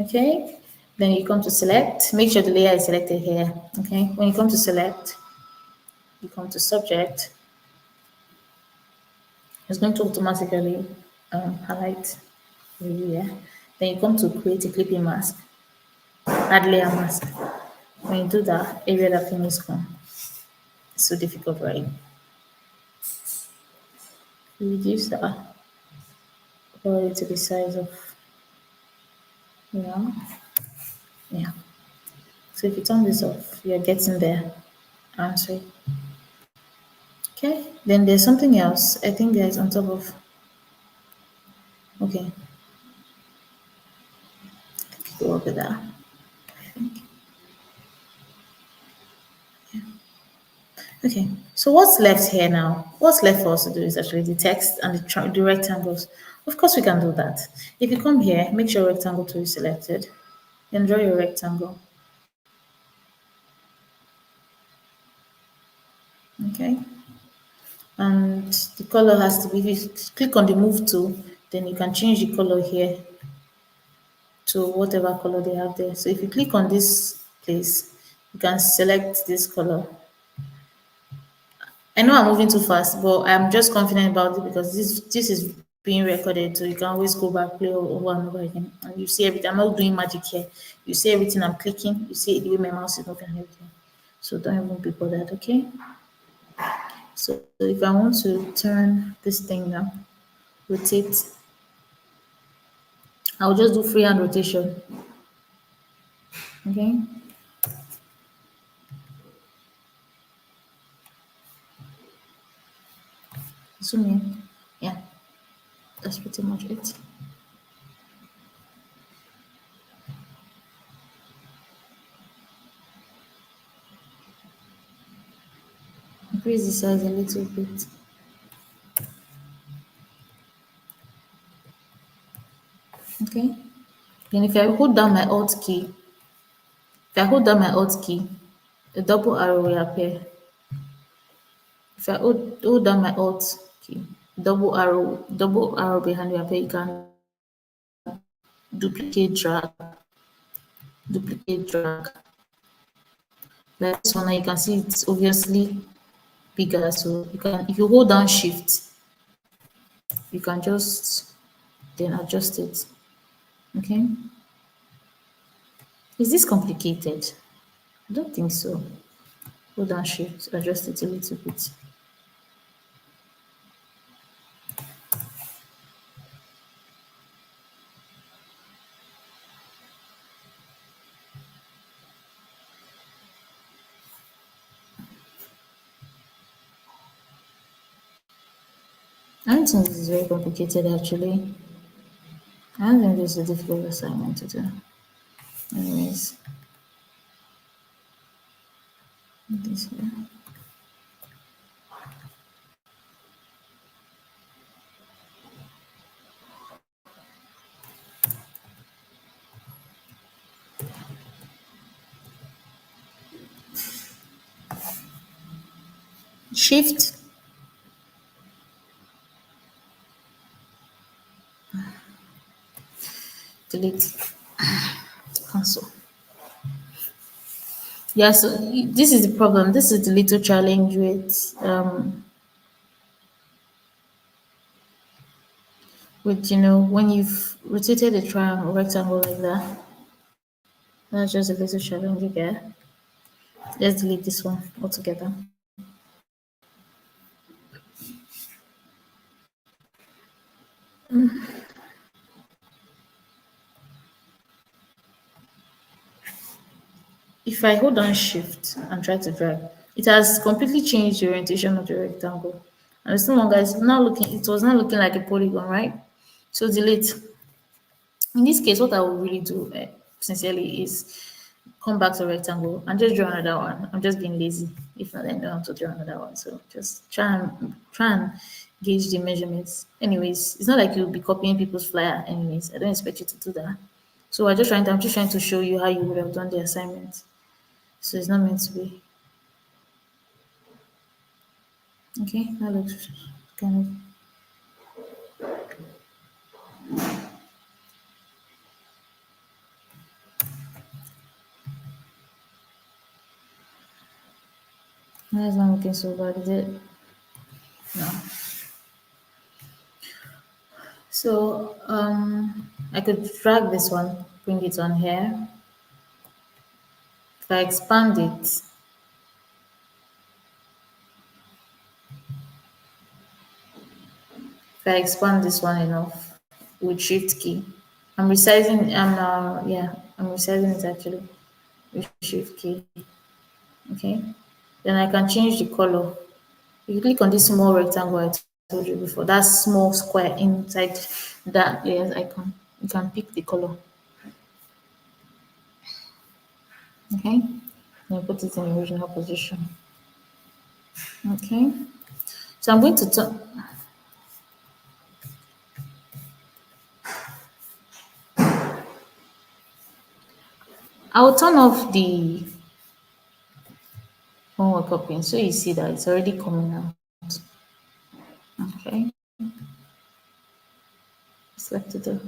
Okay. Then you come to select. Make sure the layer is selected here. Okay. When you come to select, you come to subject. It's going to automatically highlight the layer. Then you come to create a clipping mask. Add layer mask. When you do that, area that thing is gone. It's so difficult, right? Reduce that quality to the size of, yeah, yeah. So if you turn this off, you're getting there. Answer. Okay. Then there's something else. I think there's on top of. Okay. Go over there. I think. Okay. So what's left here now? What's left for us to do is actually the text and the rectangles. Of course, we can do that. If you come here, make sure rectangle tool is selected. Then draw your rectangle. Okay. And the color has to be, if you click on the move tool, then you can change the color here to whatever color they have there. So if you click on this place, You can select this color. I know I'm moving too fast, but I'm just confident about it because this is being recorded, so you can always go back, play over and over again, and you see everything. I'm not doing magic here. You see everything I'm clicking. You see the way my mouse is moving and everything. So don't even be bothered, okay? So if I want to turn this thing now, rotate, I'll just do freehand rotation. Okay, zoom in. Yeah, that's pretty much it. Increase the size a little bit. Okay. Then if I hold down my Alt key, if I hold down my Alt key, a double arrow will appear. If I hold down my Alt key, double arrow behind will appear. You can duplicate, drag, duplicate, drag. Like this one, now you can see it's obviously bigger. So you can, if you hold down Shift, you can just then adjust it. Okay. Is this complicated? I don't think so. Hold down Shift, adjust it a little bit. I don't think this is very complicated actually. I don't think this is a difficult assignment to do. Anyways, this here. Shift, delete, cancel. Yeah, so this is the problem. This is the little challenge with when you've rotated a triangle rectangle like that. That's just a little challenge you get. Let's delete this one altogether. If I hold on Shift and try to drag, it has completely changed the orientation of the rectangle. And it's no longer, it's now looking, it was not looking like a polygon, right? So delete. In this case, what I will really do, sincerely, is come back to rectangle and just draw another one. I'm just being lazy. If not, then I don't have to draw another one. So just try and gauge the measurements. Anyways, it's not like you'll be copying people's flyer. Anyways, I don't expect you to do that. So I'm just trying to show you how you would have done the assignment. So it's not meant to be. Okay, that looks kind of. That's not looking so bad, is it? No. So I could drag this one, bring it on here. If I expand it, if I expand this one enough with Shift key, I'm resizing. I'm resizing it actually with Shift key. Okay, then I can change the color. You click on this small rectangle I told you before. That small square inside that layers icon. You can pick the color. Okay, and put it in the original position. Okay, so I'm going to turn. I will turn off the homework copying so you see that it's already coming out. Okay, select it.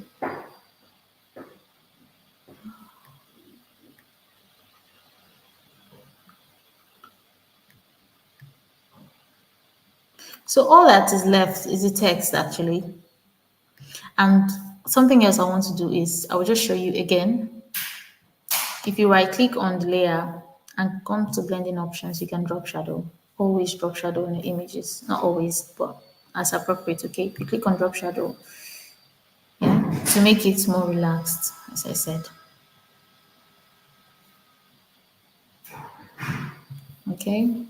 So all that is left is the text actually. And something else I want to do is I will just show you again. If you right click on the layer and come to blending options, you can drop shadow. Always drop shadow in the images. Not always, but as appropriate, okay? If you click on drop shadow, yeah, to make it more relaxed, as I said. Okay,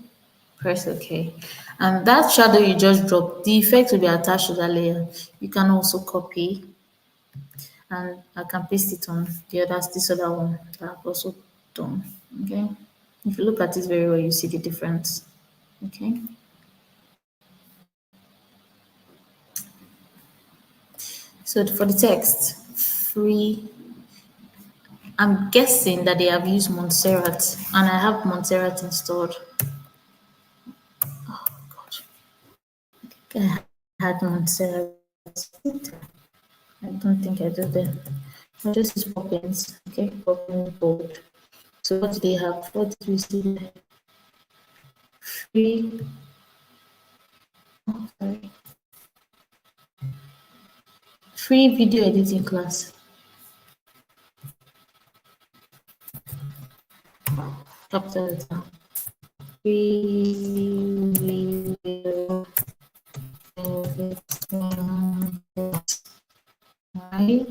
press OK. And that shadow you just dropped, the effect will be attached to that layer. You can also copy and I can paste it on this other one that I've also done. Okay. If you look at it very well, you see the difference. Okay. So for the text, free. I'm guessing that they have used Montserrat, and I have Montserrat installed. God, I had Montserrat. I don't think I do that. I just use Poppins. Okay, Poppins bold. So what do they have? What did we see there? Free. Oh, sorry. Free video editing class. Capital letter. Free video editing class. Right.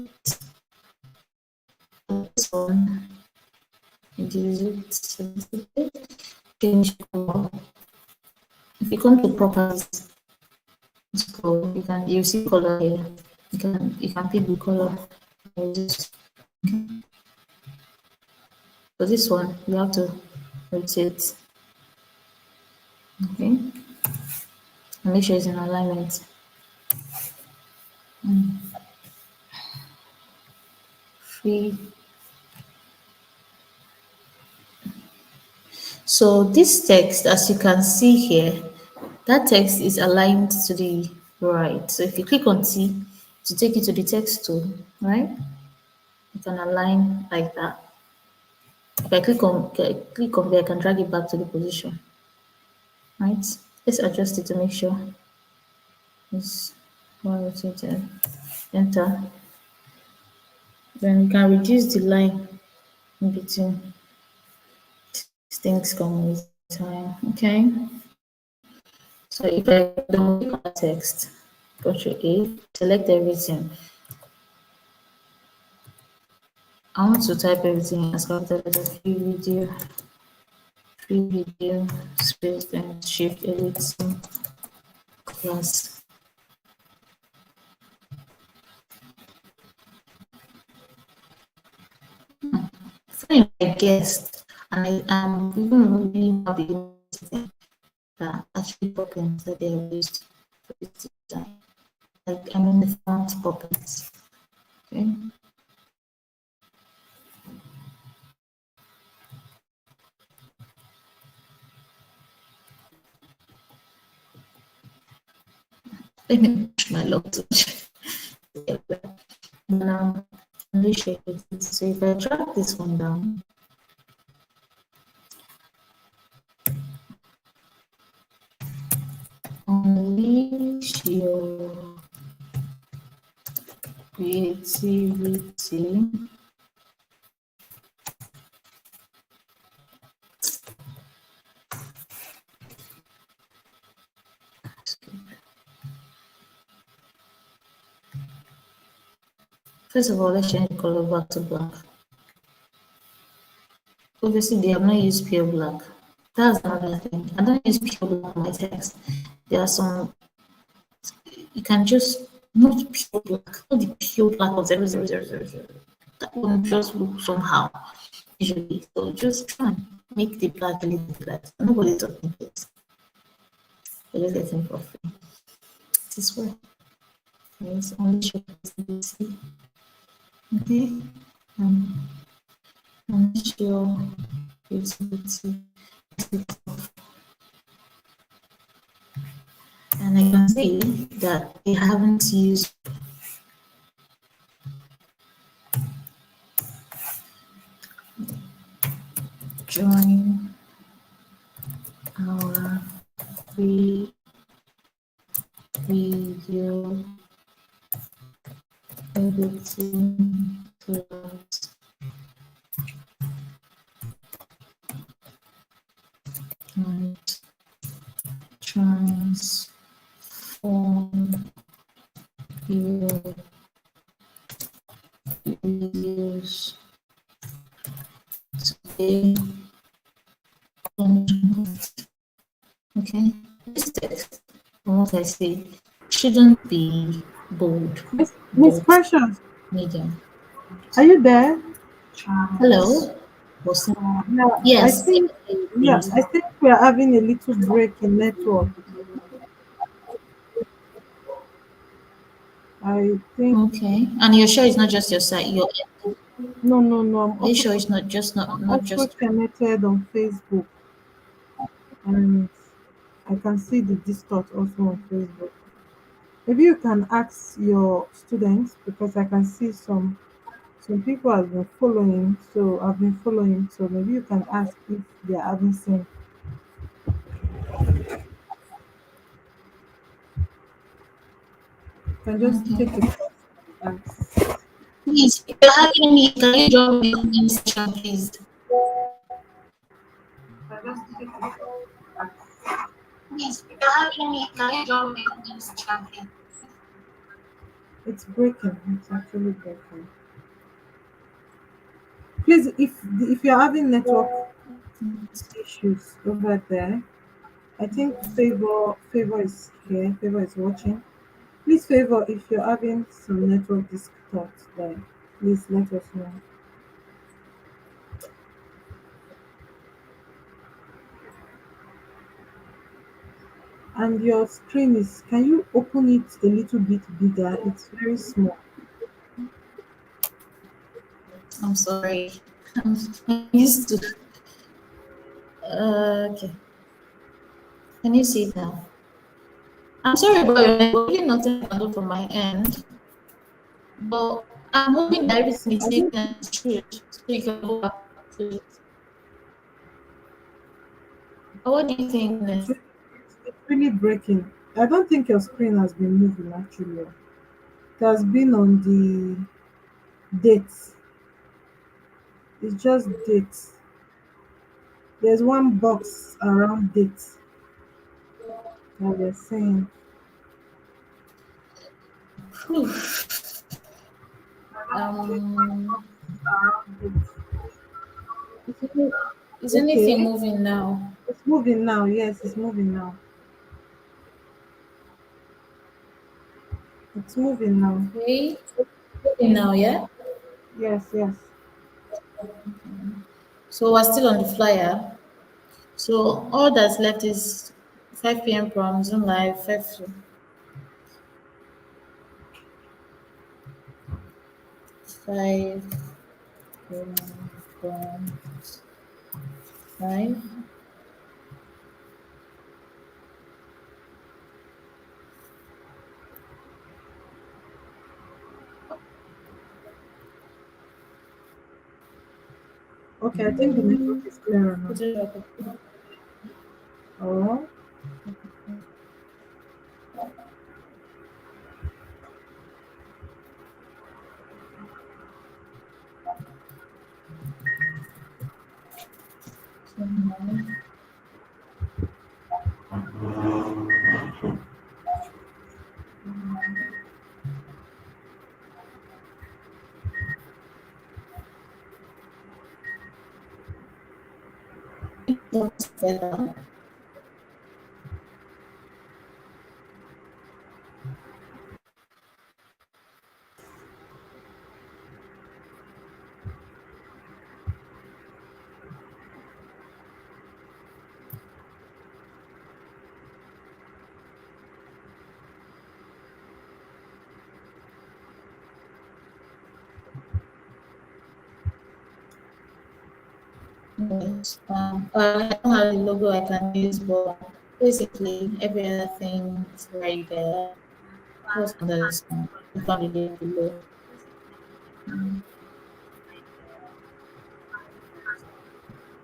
This one. Is it change color? If you come to properties, you can you see color here. You can pick the color. For this one, you have to rotate. Okay, and make sure it's in alignment. Free. So this text, as you can see here, that text is aligned to the right. So if you click on T to take you to the text tool, right? You can align like that. If I click on there, I can drag it back to the position. Right? Let's adjust it to make sure it's well rotated. Enter. Then we can reduce the line in between. These things come with time. Okay. So if I don't click on the text, Control A, select everything. I want to type everything as capital letter free video, space, then shift everything, class. Funny, I guessed, and I even really not the thing that actually problems that they have used for this design. Like I mean the font puppets. Okay. Let me push my luck to now unleash it. So if I drag this one down, unleash your creativity. First of all, let's change the color back to black. Obviously, they have not used pure black. That's another thing. I don't use pure black on my text. There are some, you can just, not pure black, not the pure black of 00000. That one just look somehow, usually. So just try and make the black a little black. Nobody's talking to it. We're just getting for free. This way. Yes, only show creativity. Okay. Um, only show creativity. And I can see that they haven't used join our free video editing tools and transform your videos to okay. This text, from what I say, shouldn't be bold, Miss but Precious, medium. are you there? Hello? Was Yeah, I yes, think yeah, please. I think we are having a little break in network. I think Okay. And you're sure it's not just your side? no. Are you sure it's not just not I'm not also just connected on Facebook, and I can see the distort also on Facebook. Maybe you can ask your students because I can see some people have been following, so I've been following. So maybe you can ask if they are having same. You can just take a okay? pause and ask. Please, if you're having me, can you join me in this session, please? You can just take a pause and ask. Please, if you're having me, can you join me in this session, please? It's breaking. It's actually breaking. Please, if you're having network issues over there, I think Favor is here. Favor is watching. Please, Favor, if you're having some network distort there, please let us know. And your screen is, can you open it a little bit bigger? It's very small. I'm sorry. I'm used to. Okay. Can you see it now? I'm sorry about your network. Really nothing I can do from my end. But I'm hoping that everything is I safe think and true, so you can go back to it. But what do you think, it's Ness? really, it's really breaking. I don't think your screen has been moving actually. It has been on the dates. It's just dates. There's one box around dates that they're saying. Whew. Um, Around dates. is, any, is anything Okay, moving now? it's moving now. Yes, it's moving now. It's moving now. Okay. Moving now, yeah? Yes, yes. So we're still on the flyer. So all that's left is 5 p.m. from Zoom Live, 5 from Live. Okay, I think the network is clearer now. Put it up. Oh, Together. Yes. I don't have the logo I can use, but basically every other thing is right there. What's under this one? I found the link below.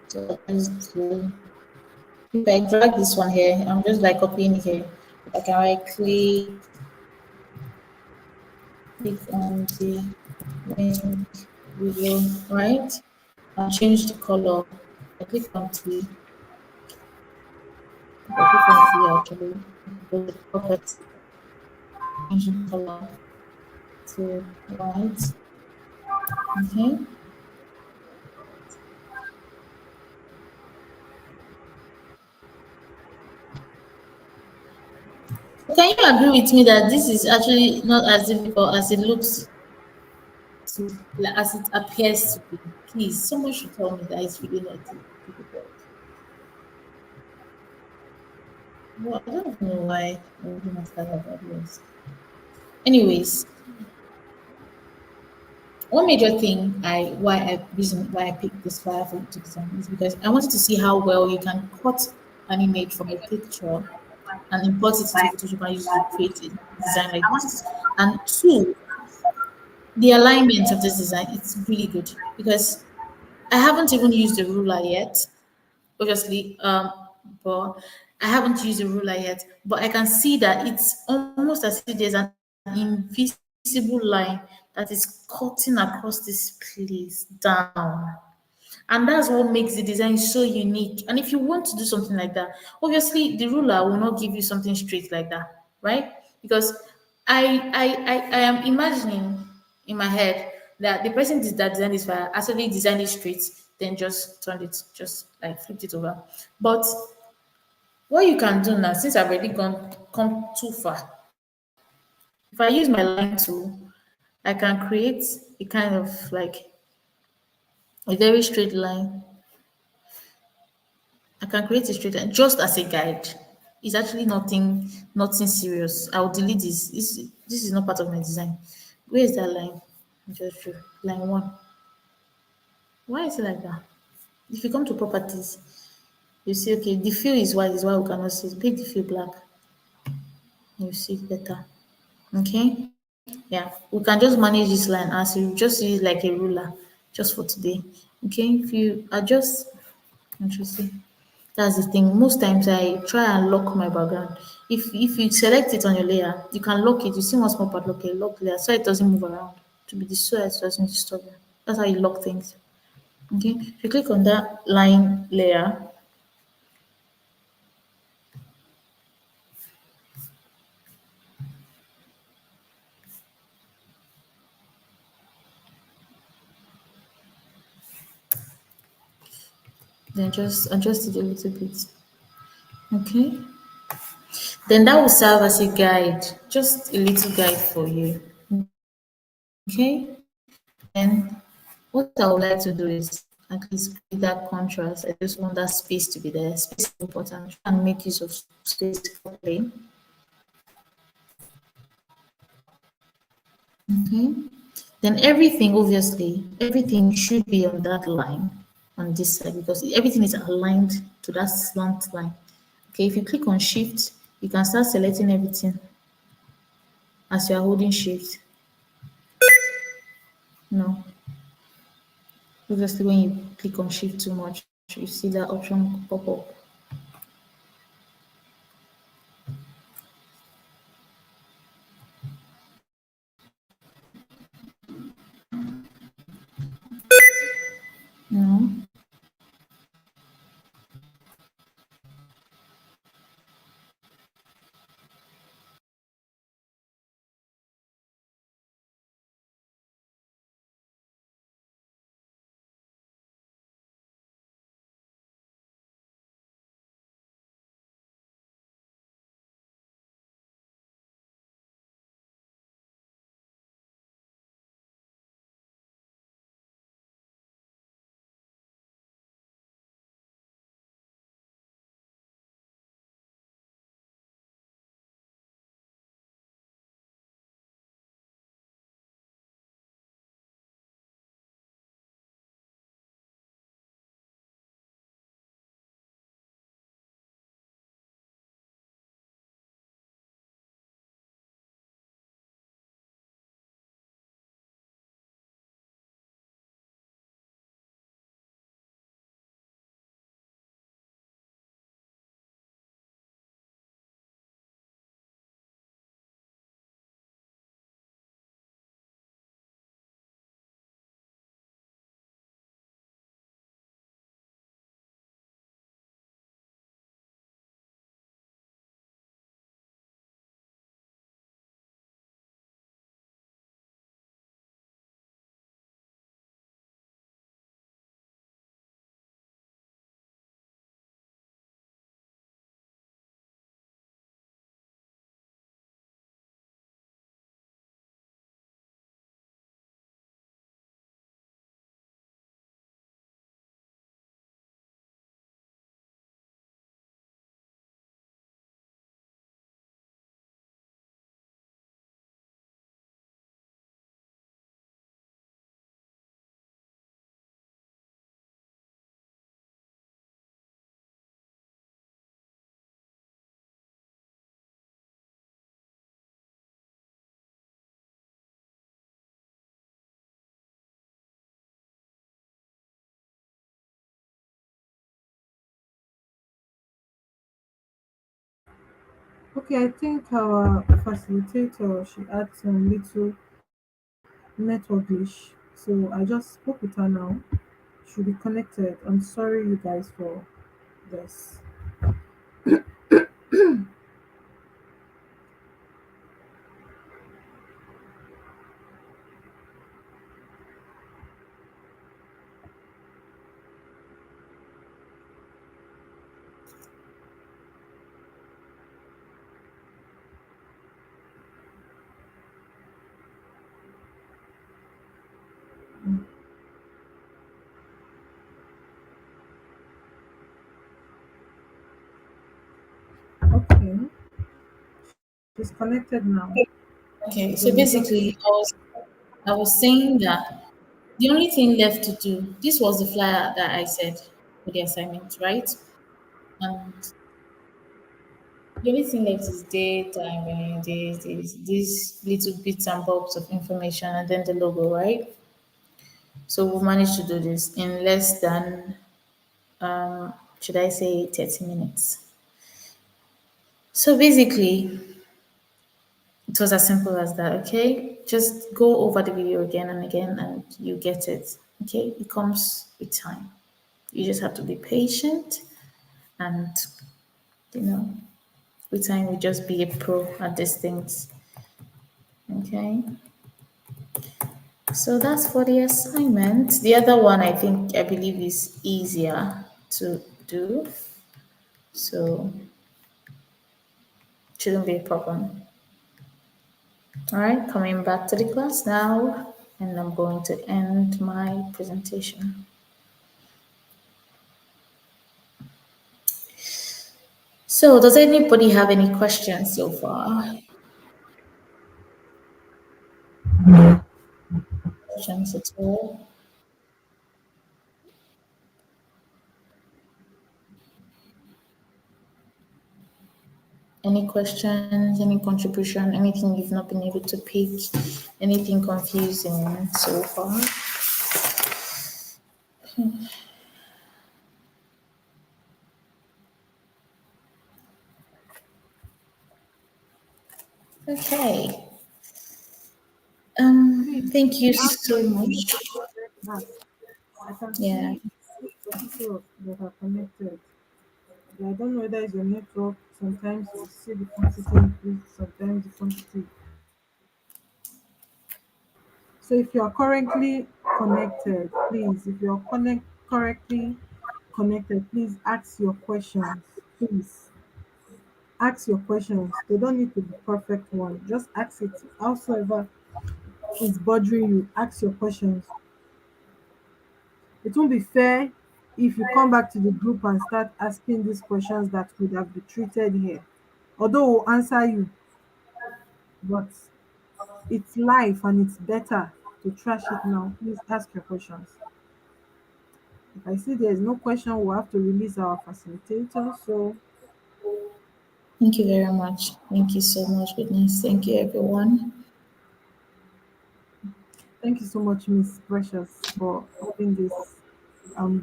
So just to, if I drag this one here, I'm just like copying it here. I can right click on the link below, right? And change the color. I click on T, I click on T actually, go to property, change the color to white. Okay. Can you agree with me that this is actually not as difficult as it looks to, like, as it appears to be? Please, someone should tell me that it's really not difficult. Well, I don't know why I would not start about this. Anyways, one major thing reason why I picked this file for you to design is because I wanted to see how well you can cut an image from a picture and import it into Photoshop and use it to create a design like this. And two, the alignment of this design, it's really good because I haven't even used the ruler yet, obviously, but I haven't used the ruler yet. But I can see that it's almost as if there's an invisible line that is cutting across this place down. And that's what makes the design so unique. And if you want to do something like that, obviously the ruler will not give you something straight like that, right? Because I am imagining in my head that the person that designed this file actually designed it straight, then just turned it, just like flipped it over. But what you can do now, since I've already gone come too far, if I use my line tool, I can create a kind of like a very straight line. I can create a straight line just as a guide. It's actually nothing serious. I'll delete this. This is not part of my design. Where is that line? Just drew line one. Why is it like that? If you come to properties, you see okay, the fill is white, is why we cannot see it. Make the fill black. You see it better. Okay? Yeah. We can just manage this line as you just use like a ruler just for today. Okay, if you adjust, interesting. That's the thing. Most times I try and lock my background. If you select it on your layer, you can lock it. You see one small part, lock it, lock layer, so it doesn't move around. To be so it doesn't disturb you. That's how you lock things. Okay. If you click on that line layer, then just adjust it a little bit. Okay. Then that will serve as a guide, just a little guide for you. Okay. Then what I would like to do is at least create that contrast. I just want that space to be there. Space is important. Try and make use of space properly. Okay. Then everything, obviously, everything should be on that line on this side because everything is aligned to that slant line. Okay, if you click on shift, you can start selecting everything as you are holding shift. No, obviously, when you click on shift too much, you see that option pop up. No, Okay, I think our facilitator she had some little network glitch. So I just spoke with her now. Should be connected. I'm sorry you guys for this. Okay, she's connected now. Okay, So so we just basically, I was saying that the only thing left to do, this was the flyer that I said for the assignment, right? And the only thing left is date, time, these little bits and bobs of information, and then the logo, right? So we managed to do this in less than, should I say, 30 minutes. So basically, it was as simple as that, okay? Just go over the video again and again, and you get it, okay? It comes with time. You just have to be patient, and, you know, with time, you just be a pro at these things, okay? So that's for the assignment. The other one, I believe, is easier to do. So shouldn't be a problem. All right, coming back to the class now, and I'm going to end my presentation. So, does anybody have any questions so far? Questions at all? Any questions, any contribution, anything you've not been able to pick, anything confusing so far? Okay. please Thank you ask so me much. ask. I can Yeah. see the people that are connected. I don't know whether it's your network. Sometimes you see the quantity increase, sometimes the quantity. So if you are currently connected, please, if you're correctly connected, please ask your questions. Please ask your questions. They don't need to be perfect one. Just ask it. Howsoever is bothering you, ask your questions. It won't be fair if you come back to the group and start asking these questions that could have been treated here. Although we'll answer you, but it's life and it's better to trash it now. Please ask your questions. If I see there's no question, we'll have to release our facilitator. So Thank you very much. Thank you so much. Goodness. Thank you, everyone. thank you so much, Miss Precious, for having this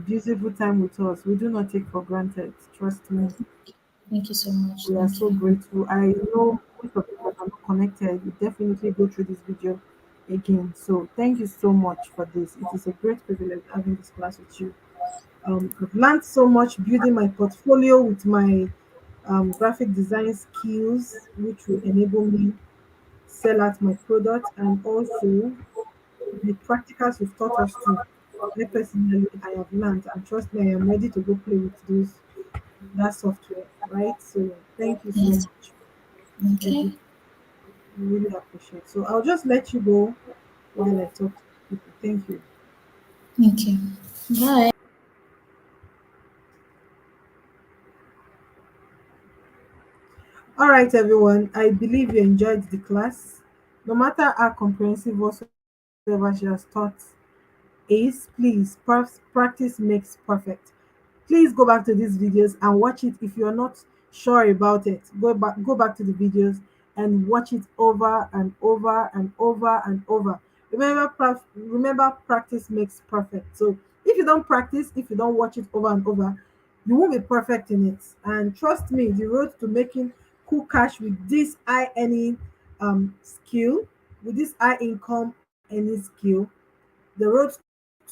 beautiful time with us. We do not take for granted. Trust me. Thank you so much. We are Thank so you. grateful. I know most of you that are not connected will definitely go through this video again. So thank you so much for this. It is a great privilege having this class with you. I've learned so much building my portfolio with my graphic design skills, which will enable me sell out my product, and also the practicals you've taught us to. I personally, I have learned, and trust me, I am ready to go play with those that software, right? So thank you so Yes. much for this. Okay. I really appreciate. So I'll just let you go while I talk to people. Thank you. Thank you. Bye. All right, everyone. I believe you enjoyed the class. No matter how comprehensive whatsoever she has taught is, please practice makes perfect. Please go back to these videos and watch it. If you're not sure about it, go back to the videos and watch it over and over and over and over. Remember, practice makes perfect. So if you don't practice, if you don't watch it over and over, you won't be perfect in it. And trust me, the road to making cool cash with this high earning skill, with this high income earning skill, the road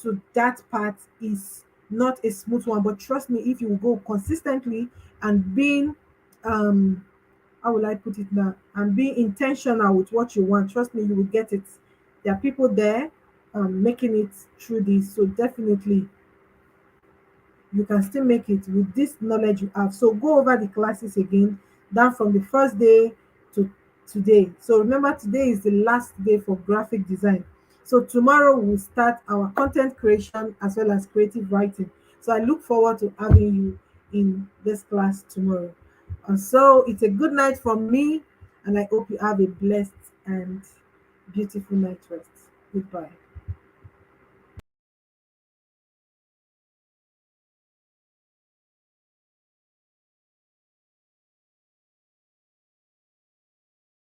to that part is not a smooth one. But trust me, if you go consistently and being how will I put it now, and being intentional with what you want, trust me, you will get it. There are people there making it through this. So definitely you can still make it with this knowledge you have. So go over the classes again, down from the first day to today. So remember, today is the last day for graphic design. So tomorrow we'll start our content creation as well as creative writing. So I look forward to having you in this class tomorrow. And so it's a good night from me, and I hope you have a blessed and beautiful night rest. Goodbye.